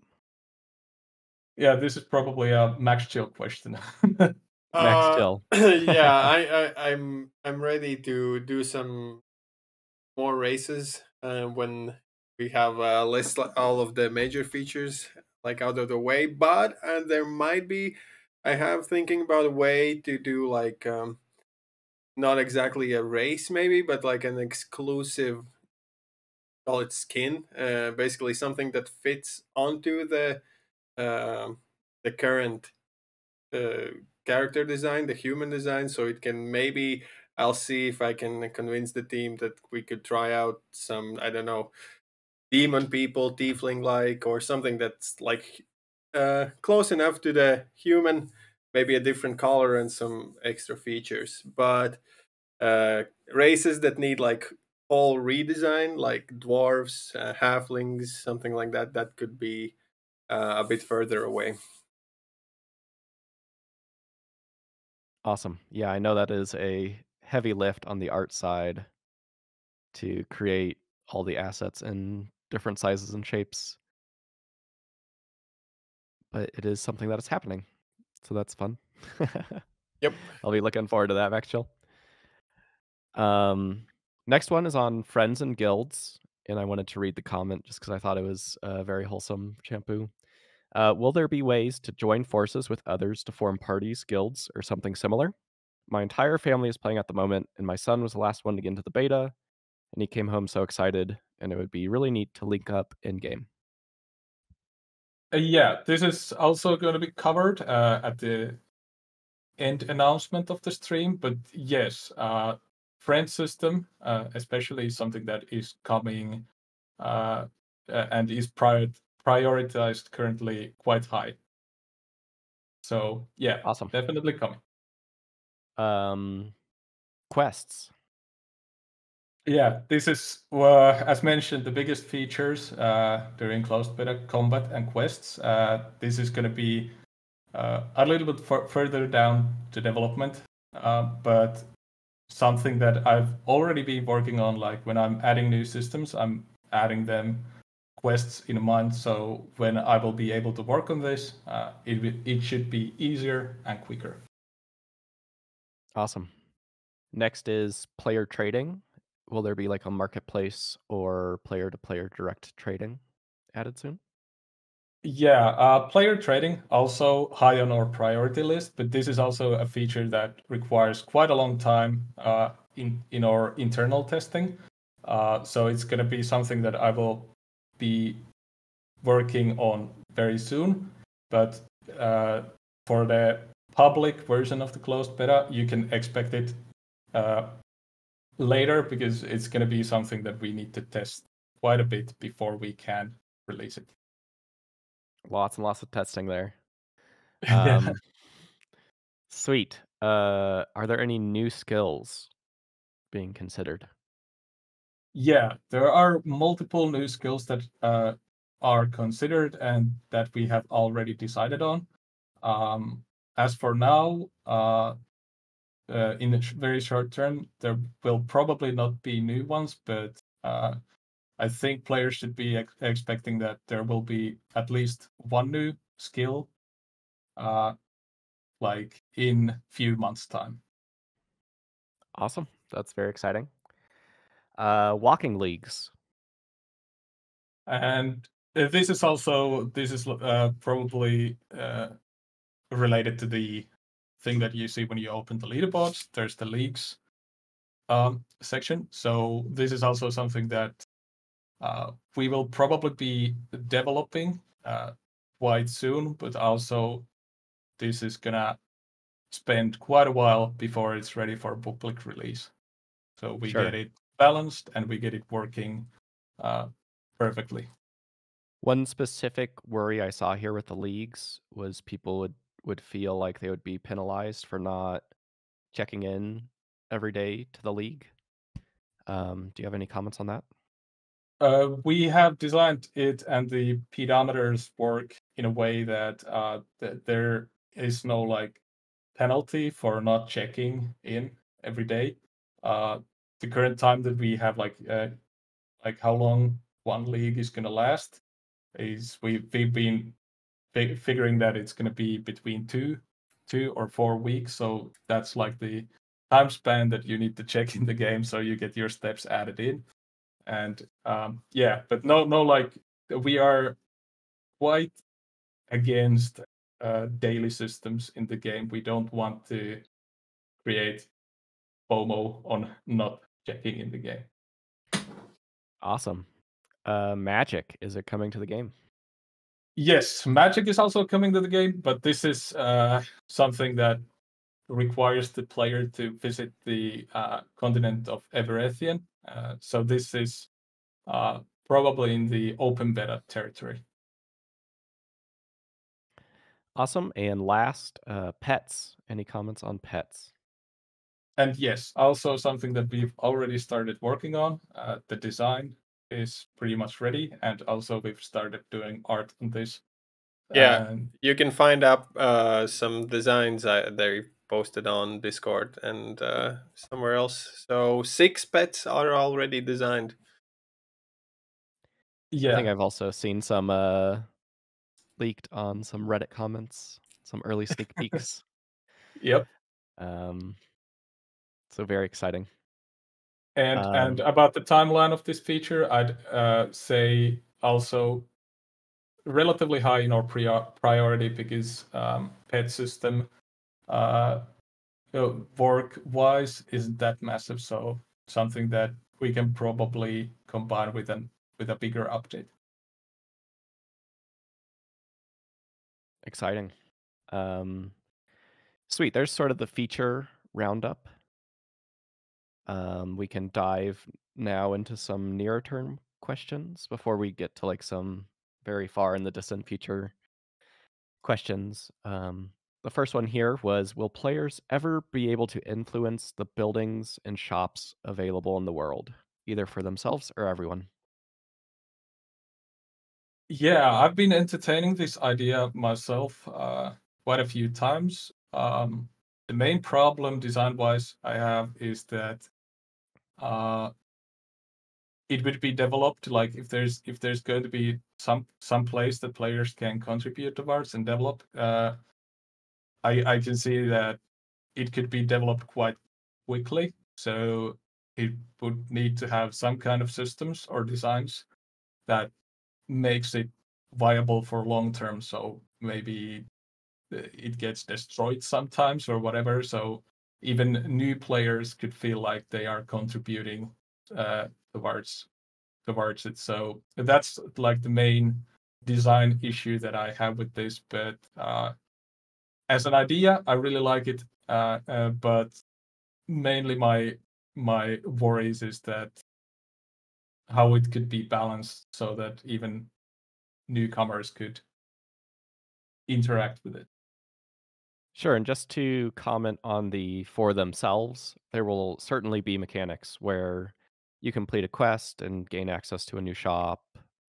Yeah, this is probably a Max Chill question. Max Chill. Yeah, I'm ready to do some more races when we have list all of the major features like out of the way. But there might be, I have thinking about a way to do like not exactly a race maybe, but like an exclusive, call it skin, basically something that fits onto the current character design, the human design, so it can maybe, I'll see if I can convince the team that we could try out some, I don't know, demon people, tiefling like, or something that's like close enough to the human, maybe a different color and some extra features. But races that need like whole redesign, like dwarves, halflings, something like that, that could be a bit further away. Awesome. Yeah, I know that is a heavy lift on the art side to create all the assets in different sizes and shapes. But it is something that is happening. So that's fun. Yep. I'll be looking forward to that, Max Chill. Next one is on friends and guilds, and I wanted to read the comment just because I thought it was very wholesome. Shampoo. Will there be ways to join forces with others to form parties, guilds, or something similar? My entire family is playing at the moment, and my son was the last one to get into the beta, and he came home so excited, and it would be really neat to link up in game. Yeah, this is also going to be covered at the end announcement of the stream. But yes, friend system, especially something that is coming and is prioritized currently quite high. So yeah, Awesome. definitely coming. Quests. Yeah, this is, as mentioned, the biggest features during closed beta: combat and quests. This is going to be a little bit further down the development, but something that I've already been working on. Like when I'm adding new systems, I'm adding them quests in mind. So when I will be able to work on this, it should be easier and quicker. Awesome. Next is player trading. Will there be like a marketplace or player-to-player direct trading added soon? Yeah, player trading also high on our priority list, but this is also a feature that requires quite a long time in our internal testing. So it's going to be something that I will be working on very soon. But for the public version of the closed beta, you can expect it later, because it's going to be something that we need to test quite a bit before we can release it. Lots and lots of testing there. Yeah. Sweet. Are there any new skills being considered? Yeah, there are multiple new skills that are considered and that we have already decided on. As for now, in the very short term, there will probably not be new ones, but I think players should be expecting that there will be at least one new skill, like in few months' time. Awesome. That's very exciting. Walking leagues. And this is probably related to the thing that you see when you open the leaderboards. There's the leagues section. So this is also something that we will probably be developing quite soon, but also this is gonna spend quite a while before it's ready for public release. So we Sure. get it balanced and we get it working perfectly. One specific worry I saw here with the leagues was people would feel like they would be penalized for not checking in every day to the league. Do you have any comments on that? We have designed it, and the pedometers work in a way that there is no like penalty for not checking in every day. The current time that we have, like how long one league is gonna last, is we've been figuring that it's gonna be between 2 or 4 weeks. So that's like the time span that you need to check in the game, so you get your steps added in. And yeah, but no, like we are quite against daily systems in the game. We don't want to create FOMO on not checking in the game. Awesome. Magic, is it coming to the game? Yes, magic is also coming to the game, but this is something that requires the player to visit the continent of Everethian. So this is probably in the open beta territory. Awesome. And last, pets. Any comments on pets? And yes, also something that we've already started working on. The design is pretty much ready, and also we've started doing art on this. Yeah, And you can find up some designs they posted on Discord and somewhere else. So 6 pets are already designed. I think yeah, I've also seen some leaked on some Reddit comments, some early sneak peeks. yep. So very exciting. And about the timeline of this feature, I'd say also relatively high in our priority, because pet system work wise isn't that massive. So something that we can probably combine with a bigger update. Exciting. Sweet. There's sort of the feature roundup. We can dive now into some nearer term questions before we get to like some very far in the distant future questions. The first one here was, will players ever be able to influence the buildings and shops available in the world, either for themselves or everyone? Yeah, I've been entertaining this idea myself quite a few times. The main problem design-wise I have is that uh, it would be developed like if there's going to be some place that players can contribute towards and develop. I can see that it could be developed quite quickly. So it would need to have some kind of systems or designs that makes it viable for long term. So maybe it gets destroyed sometimes or whatever. So even new players could feel like they are contributing uh, towards towards it. So that's like the main design issue that I have with this. But as an idea, I really like it. But mainly my worries is that how it could be balanced so that even newcomers could interact with it. Sure. And just to comment on the for themselves, there will certainly be mechanics where you complete a quest and gain access to a new shop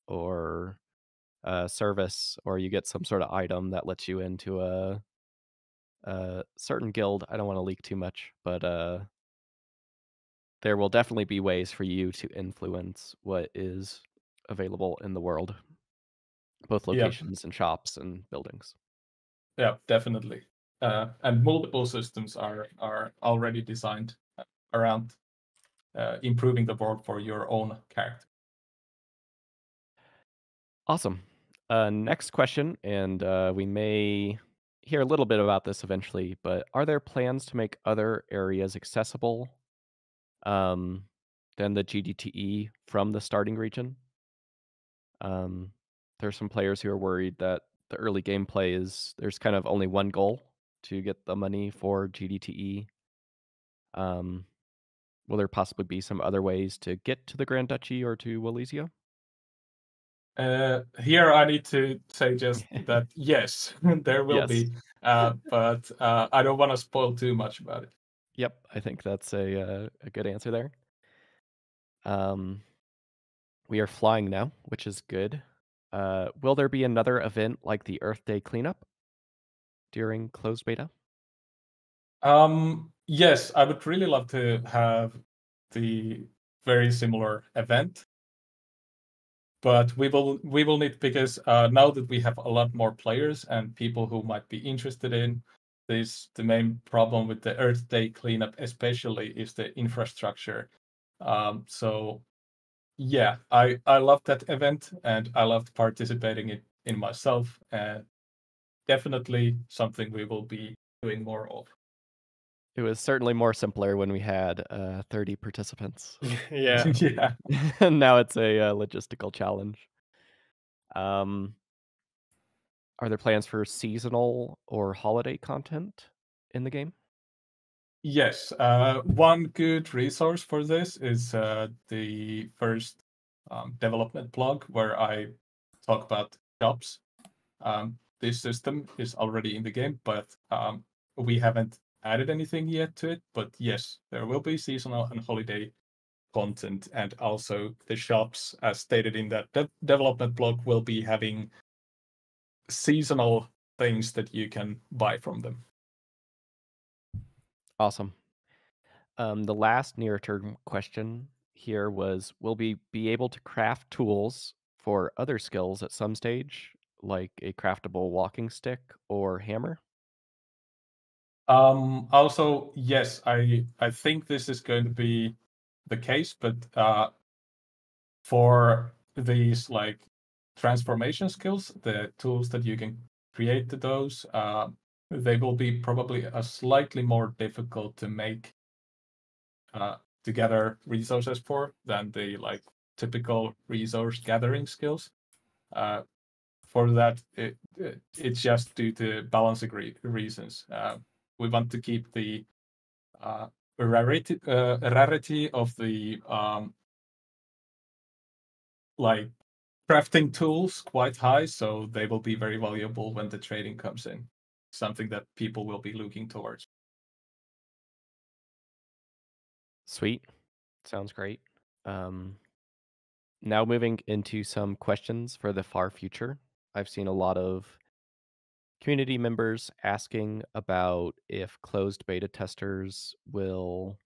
or a service, or you get some sort of item that lets you into a certain guild. I don't want to leak too much, but there will definitely be ways for you to influence what is available in the world, both Yeah, locations and shops and buildings. yeah, definitely. And multiple systems are already designed around improving the world for your own character. Awesome. Next question, and we may hear a little bit about this eventually, but are there plans to make other areas accessible um, than the GDTE from the starting region? There's some players who are worried that the early gameplay is there's kind of only one goal to get the money for GDTE. Um, will there possibly be some other ways to get to the Grand Duchy or to Wallisia? Here I need to say just that yes, there will Yes. be, but I don't want to spoil too much about it. Yep, I think that's a good answer there. Um, we are flying now, which is good. Will there be another event like the Earth Day cleanup during closed beta? Yes, I would really love to have the very similar event, but we will need because now that we have a lot more players and people who might be interested in this, the main problem with the Earth Day cleanup especially is the infrastructure. So yeah, I loved that event and I loved participating in myself, and definitely something we will be doing more of. It was certainly more simpler when we had 30 participants. Yeah. Yeah. And now it's a logistical challenge. Um, are there plans for seasonal or holiday content in the game? Yes, one good resource for this is the first development blog where I talk about shops. This system is already in the game, but we haven't added anything yet to it. But yes, there will be seasonal and holiday content, and also the shops, as stated in that development blog, will be having seasonal things that you can buy from them. Awesome. The last near term question here was, will we be able to craft tools for other skills at some stage, like a craftable walking stick or hammer? Also, yes, I think this is going to be the case, but for these like transformation skills, the tools that you can create those, they will be probably a slightly more difficult to make to gather resources for than the like typical resource gathering skills. Uh, for that, it's just due to balance reasons. We want to keep the rarity of the like crafting tools quite high, so they will be very valuable when the trading comes in. Something that people will be looking towards. Sweet. Sounds great. Now moving into some questions for the far future. I've seen a lot of community members asking about if closed beta testers will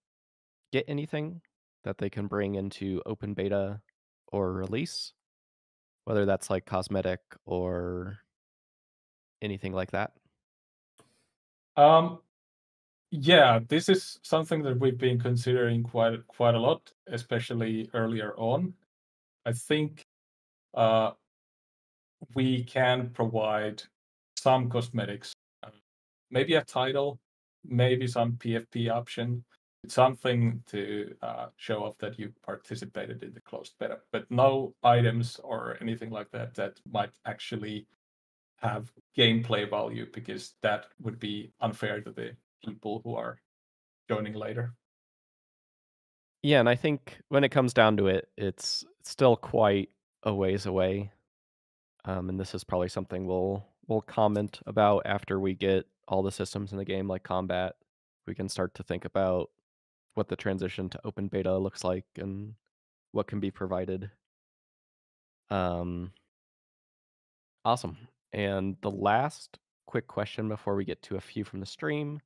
get anything that they can bring into open beta or release, whether that's like cosmetic or anything like that. Yeah, this is something that we've been considering quite a lot, especially earlier on. I think we can provide some cosmetics, maybe a title, maybe some PFP option, something to show off that you participated in the closed beta, but no items or anything like that that might actually have gameplay value, because that would be unfair to the people who are joining later. Yeah, and I think when it comes down to it, it's still quite a ways away. And this is probably something we'll comment about after we get all the systems in the game, like combat. We can start to think about what the transition to open beta looks like and what can be provided. Awesome. And the last quick question before we get to a few from the stream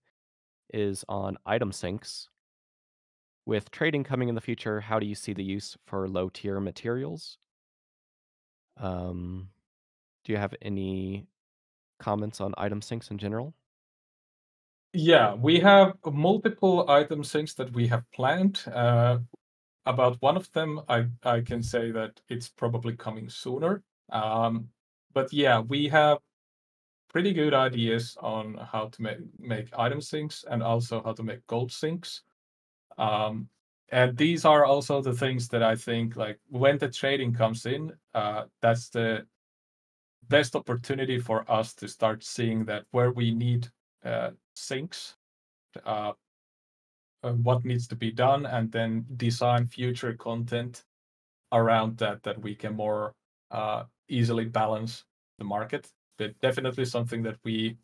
is on item syncs. With trading coming in the future, how do you see the use for low tier materials? Do you have any comments on item syncs in general? Yeah, we have multiple item syncs that we have planned. About one of them, I can say that it's probably coming sooner. But yeah, we have pretty good ideas on how to make item syncs and also how to make gold syncs. And these are also the things that I think, like, when the trading comes in, that's the best opportunity for us to start seeing that where we need syncs, what needs to be done, and then design future content around that we can more easily balance the market. But definitely something that we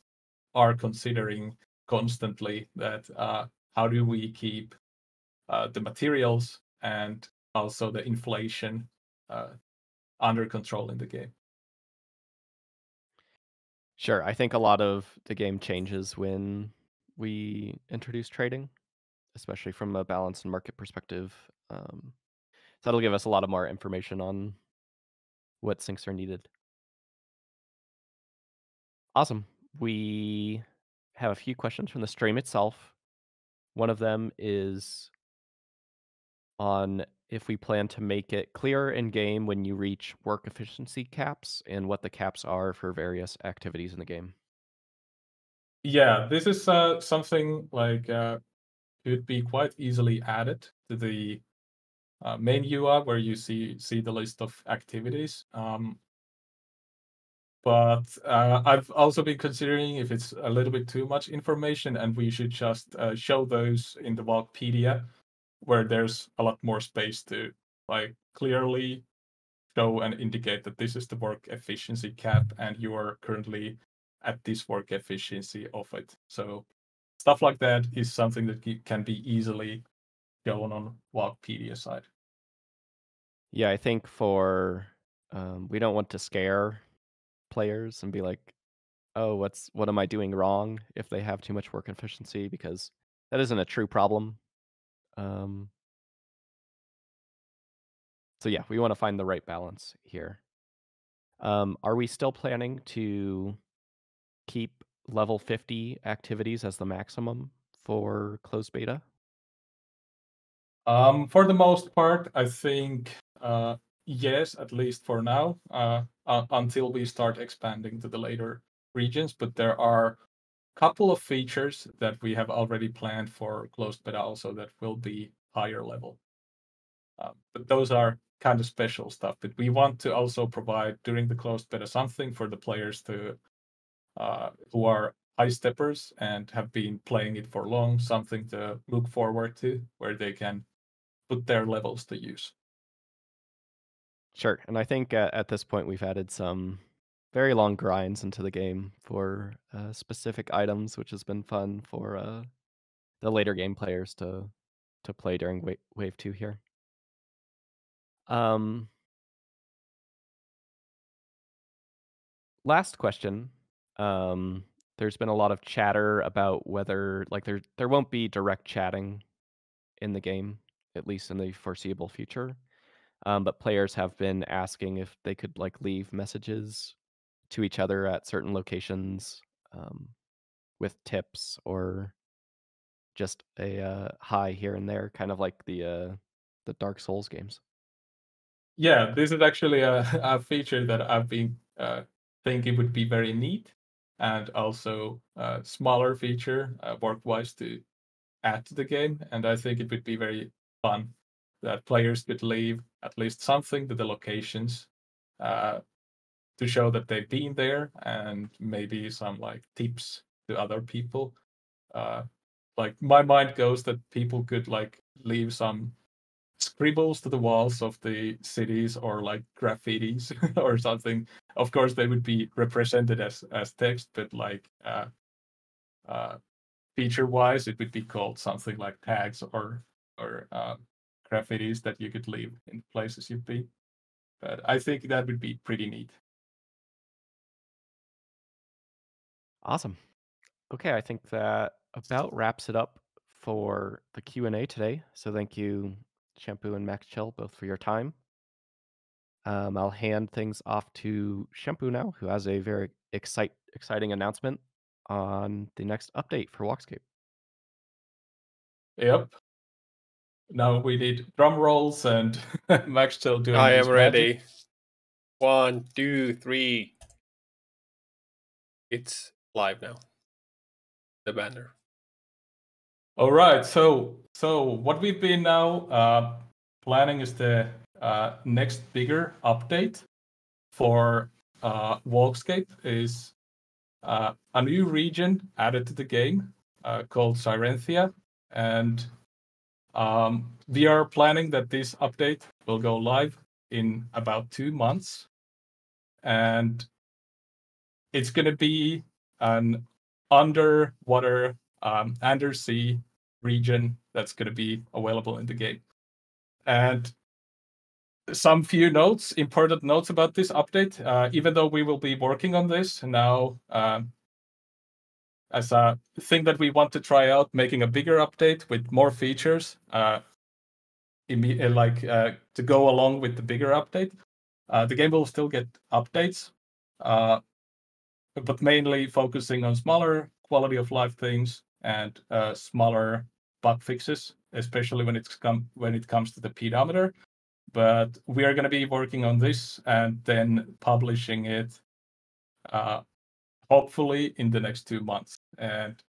are considering constantly, that how do we keep the materials and also the inflation under control in the game. Sure. I think a lot of the game changes when we introduce trading, especially from a balance and market perspective. So that'll give us a lot of more information on what syncs are needed. Awesome. We have a few questions from the stream itself. One of them is on if we plan to make it clearer in game when you reach work efficiency caps and what the caps are for various activities in the game. Yeah, this is something like could be quite easily added to the main UI where you see the list of activities. But I've also been considering if it's a little bit too much information, and we should just show those in the Walkpedia, where there's a lot more space to like clearly show and indicate that this is the work efficiency cap, and you are currently at this work efficiency of it. So stuff like that is something that can be easily shown on Walkpedia side. Yeah, I think for we don't want to scare players and be like, oh, what am I doing wrong if they have too much work efficiency, because that isn't a true problem. So yeah, we want to find the right balance here. Are we still planning to keep level 50 activities as the maximum for closed beta? For the most part, I think yes, at least for now, until we start expanding to the later regions. But there are a couple of features that we have already planned for closed beta also that will be higher level. But those are kind of special stuff. But we want to also provide during the closed beta something for the players to who are high steppers and have been playing it for long, something to look forward to, where they can put their levels to use. Sure, and I think at this point we've added some very long grinds into the game for specific items, which has been fun for the later game players to play during wave 2 here. Last question. There's been a lot of chatter about whether like there won't be direct chatting in the game, at least in the foreseeable future. But players have been asking if they could like leave messages to each other at certain locations with tips or just a hi here and there, kind of like the Dark Souls games. Yeah, this is actually a feature that I've been thinking would be very neat, and also a smaller feature work-wise to add to the game. And I think it would be very fun that players could leave at least something to the locations to show that they've been there, and maybe some like tips to other people. Like my mind goes that people could like leave some scribbles to the walls of the cities or like graffitis or something. Of course, they would be represented as text, but like feature wise, it would be called something like tags or graffitis that you could leave in places you've been. But I think that would be pretty neat. Awesome. Okay, I think that about wraps it up for the Q&A today. So thank you, Shampoo and Max Chill, both for your time. I'll hand things off to Shampoo now, who has a very exciting announcement on the next update for WalkScape. Yep. Now we need drum rolls and Max still doing I his am ready. magic. 1, 2, 3. It's live now. The banner. All right. So what we've been now planning is the next bigger update for Walkscape is a new region added to the game called Syrenthia, and we are planning that this update will go live in about 2 months, and it's going to be an underwater Undersea region that's going to be available in the game. And some few notes, important notes about this update, even though we will be working on this now as a thing that we want to try out, making a bigger update with more features to go along with the bigger update. The game will still get updates, but mainly focusing on smaller quality of life things and smaller bug fixes, especially when it comes to the pedometer. But we are going to be working on this and then publishing it hopefully in the next 2 months. And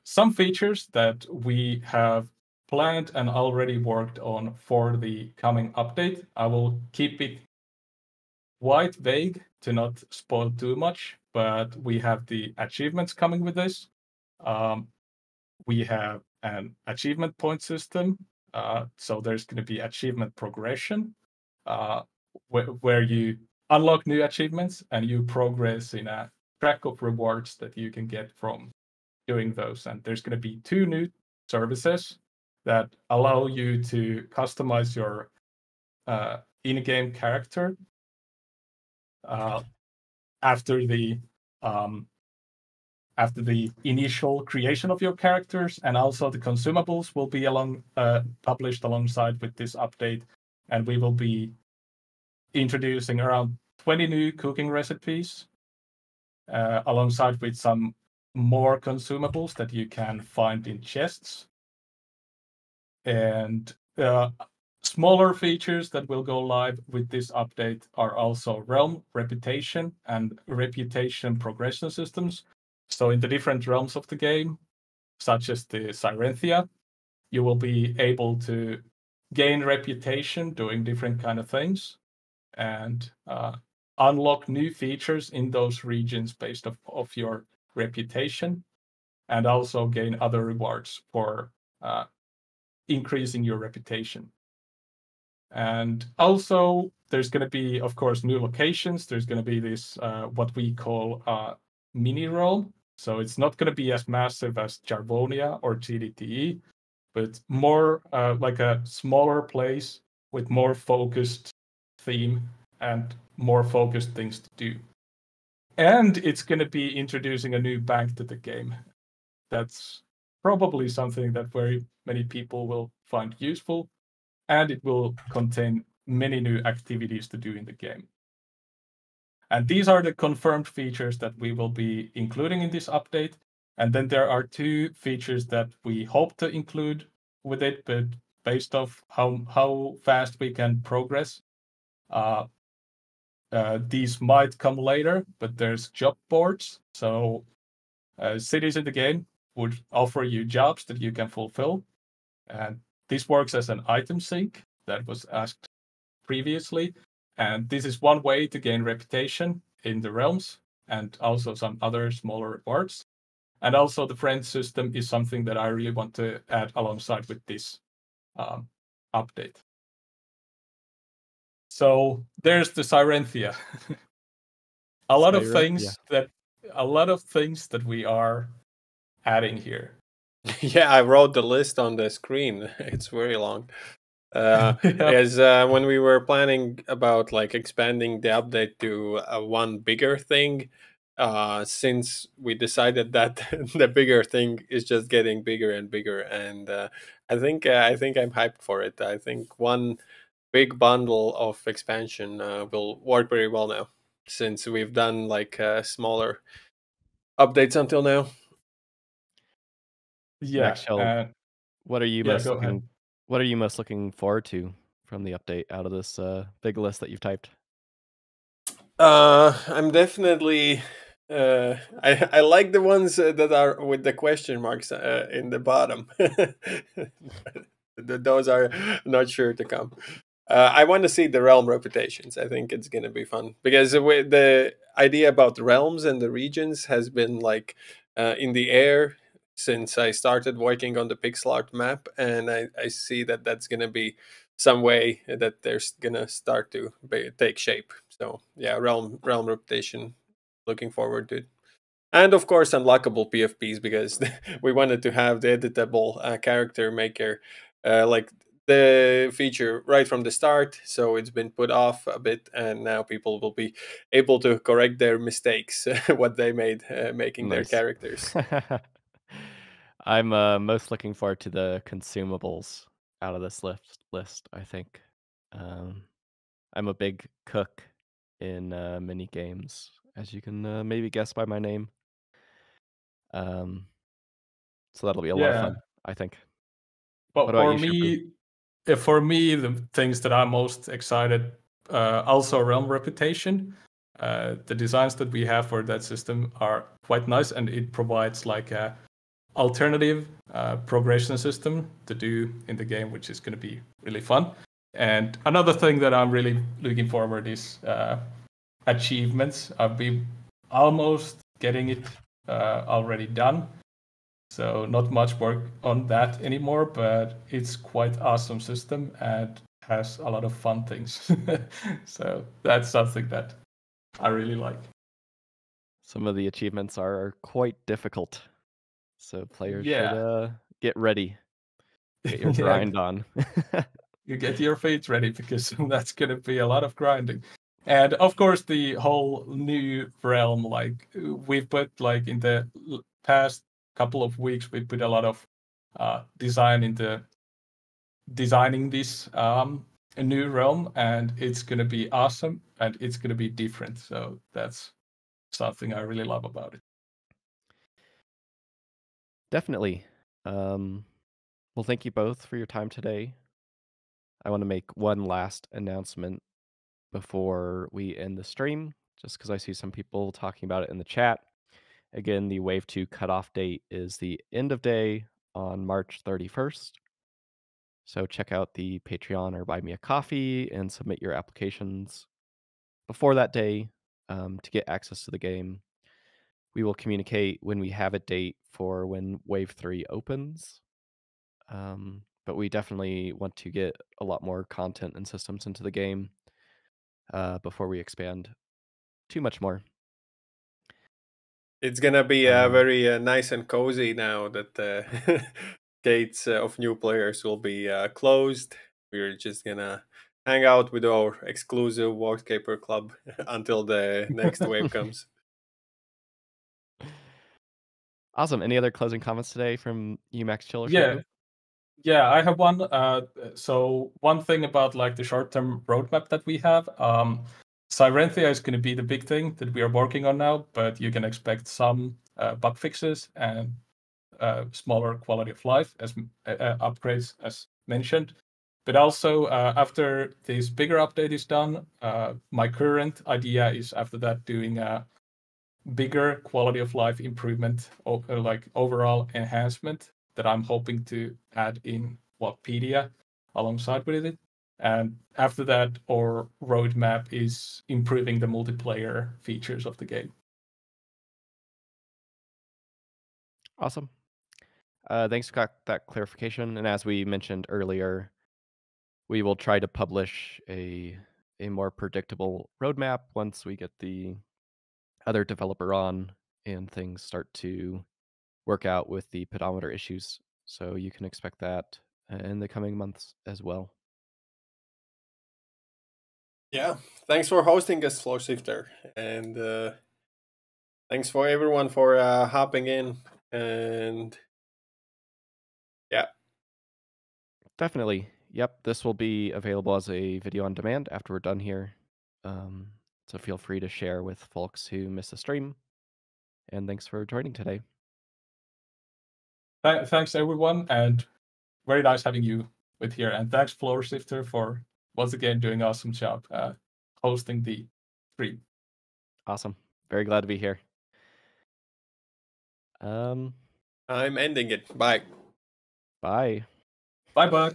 some features that we have planned and already worked on for the coming update, I will keep it quite vague to not spoil too much, but we have the achievements coming with this. We have an achievement point system. So there's going to be achievement progression, where you unlock new achievements and you progress in a track of rewards that you can get from doing those. And there's going to be 2 new services that allow you to customize your in-game character after the initial creation of your characters, and also the consumables will be published alongside with this update, and we will be introducing around 20 new cooking recipes alongside with some more consumables that you can find in chests, and smaller features that will go live with this update are also realm reputation and reputation progression systems. So in the different realms of the game, such as the Syrenthia, you will be able to gain reputation doing different kind of things, and unlock new features in those regions based of your reputation, and also gain other rewards for increasing your reputation. And also, there's going to be, of course, new locations. There's going to be this, what we call mini realm. So it's not going to be as massive as Jarvonia or GDTE, but more like a smaller place with more focused theme and more focused things to do. And it's going to be introducing a new bank to the game. That's probably something that very many people will find useful, and it will contain many new activities to do in the game. And these are the confirmed features that we will be including in this update. And then there are 2 features that we hope to include with it, but based off how fast we can progress, these might come later. But there's job boards, so cities in the game would offer you jobs that you can fulfill, and this works as an item sync that was asked previously. And this is one way to gain reputation in the realms, and also some other smaller rewards. And also the friend system is something that I really want to add alongside with this update. So there's the Syrenthia. a lot of things that we are adding here. Yeah, I wrote the list on the screen. It's very long. As when we were planning about like expanding the update to one bigger thing, since we decided that the bigger thing is just getting bigger and bigger, and I think I'm hyped for it. I think one big bundle of expansion will work very well now, since we've done like smaller updates until now. Yeah. What are you Yeah, most go ahead. looking What are you most looking forward to from the update out of this big list that you've typed? I'm definitely. I like the ones that are with the question marks in the bottom. Those are not sure to come. I want to see the realm reputations. I think it's going to be fun because the idea about realms and the regions has been like in the air since I started working on the pixel art map, and I see that that's going to be some way that there's going to start to take shape. So yeah, realm reputation. Looking forward to it. And of course, unlockable PFPs because we wanted to have the editable character maker, like the feature right from the start. So it's been put off a bit, and now people will be able to correct their mistakes, what they made making their Nice. characters. I'm most looking forward to the consumables out of this list, I think. I'm a big cook in mini games, as you can maybe guess by my name. So that'll be a lot of fun, I think. What But about you, Shampoo? for me, the things that I'm most excited, also realm reputation. The designs that we have for that system are quite nice, and it provides like a alternative progression system to do in the game, which is going to be really fun. And another thing that I'm really looking forward is achievements. I've been almost getting it already done, so not much work on that anymore, but it's quite awesome system and has a lot of fun things. So that's something that I really like. Some of the achievements are quite difficult, so players Yeah. should get ready. Get your Yeah. grind on. You get your feet ready because that's going to be a lot of grinding. And of course, the whole new realm, like we've put like in the past couple of weeks, we put a lot of design into designing this a new realm, and it's going to be awesome and it's going to be different. So that's something I really love about it. Definitely. Well, thank you both for your time today. I want to make one last announcement before we end the stream, just because I see some people talking about it in the chat. Again, the Wave 2 cutoff date is the end of day on March 31st. So check out the Patreon or Buy Me a Coffee and submit your applications before that day to get access to the game. We will communicate when we have a date for when Wave 3 opens. But we definitely want to get a lot more content and systems into the game before we expand too much more. It's gonna be very nice and cozy now that the gates of new players will be closed. We're just gonna hang out with our exclusive WalkScaper club until the next wave comes. Awesome. Any other closing comments today from you, Max Chill or Yeah. Shampoo? Yeah, I have one. So one thing about like the short-term roadmap that we have, Syrenthia is going to be the big thing that we are working on now, but you can expect some bug fixes and smaller quality of life as upgrades as mentioned. But also after this bigger update is done, my current idea is after that doing a bigger quality of life improvement, like overall enhancement that I'm hoping to add in Walkpedia alongside with it. And after that, our roadmap is improving the multiplayer features of the game. Awesome. Thanks for that clarification. And as we mentioned earlier, we will try to publish a more predictable roadmap once we get the other developer on and things start to work out with the pedometer issues. So you can expect that in the coming months as well. Yeah, thanks for hosting us, Floor Shifter, and thanks for everyone for hopping in. And yeah, Definitely. Yep, this will be available as a video on demand after we're done here. So feel free to share with folks who miss the stream. And thanks for joining today. Thanks everyone, and very nice having you with here. And thanks Floor Shifter for once again doing an awesome job hosting the stream. Awesome. Very glad to be here. I'm ending it. Bye. Bye. Bye bye.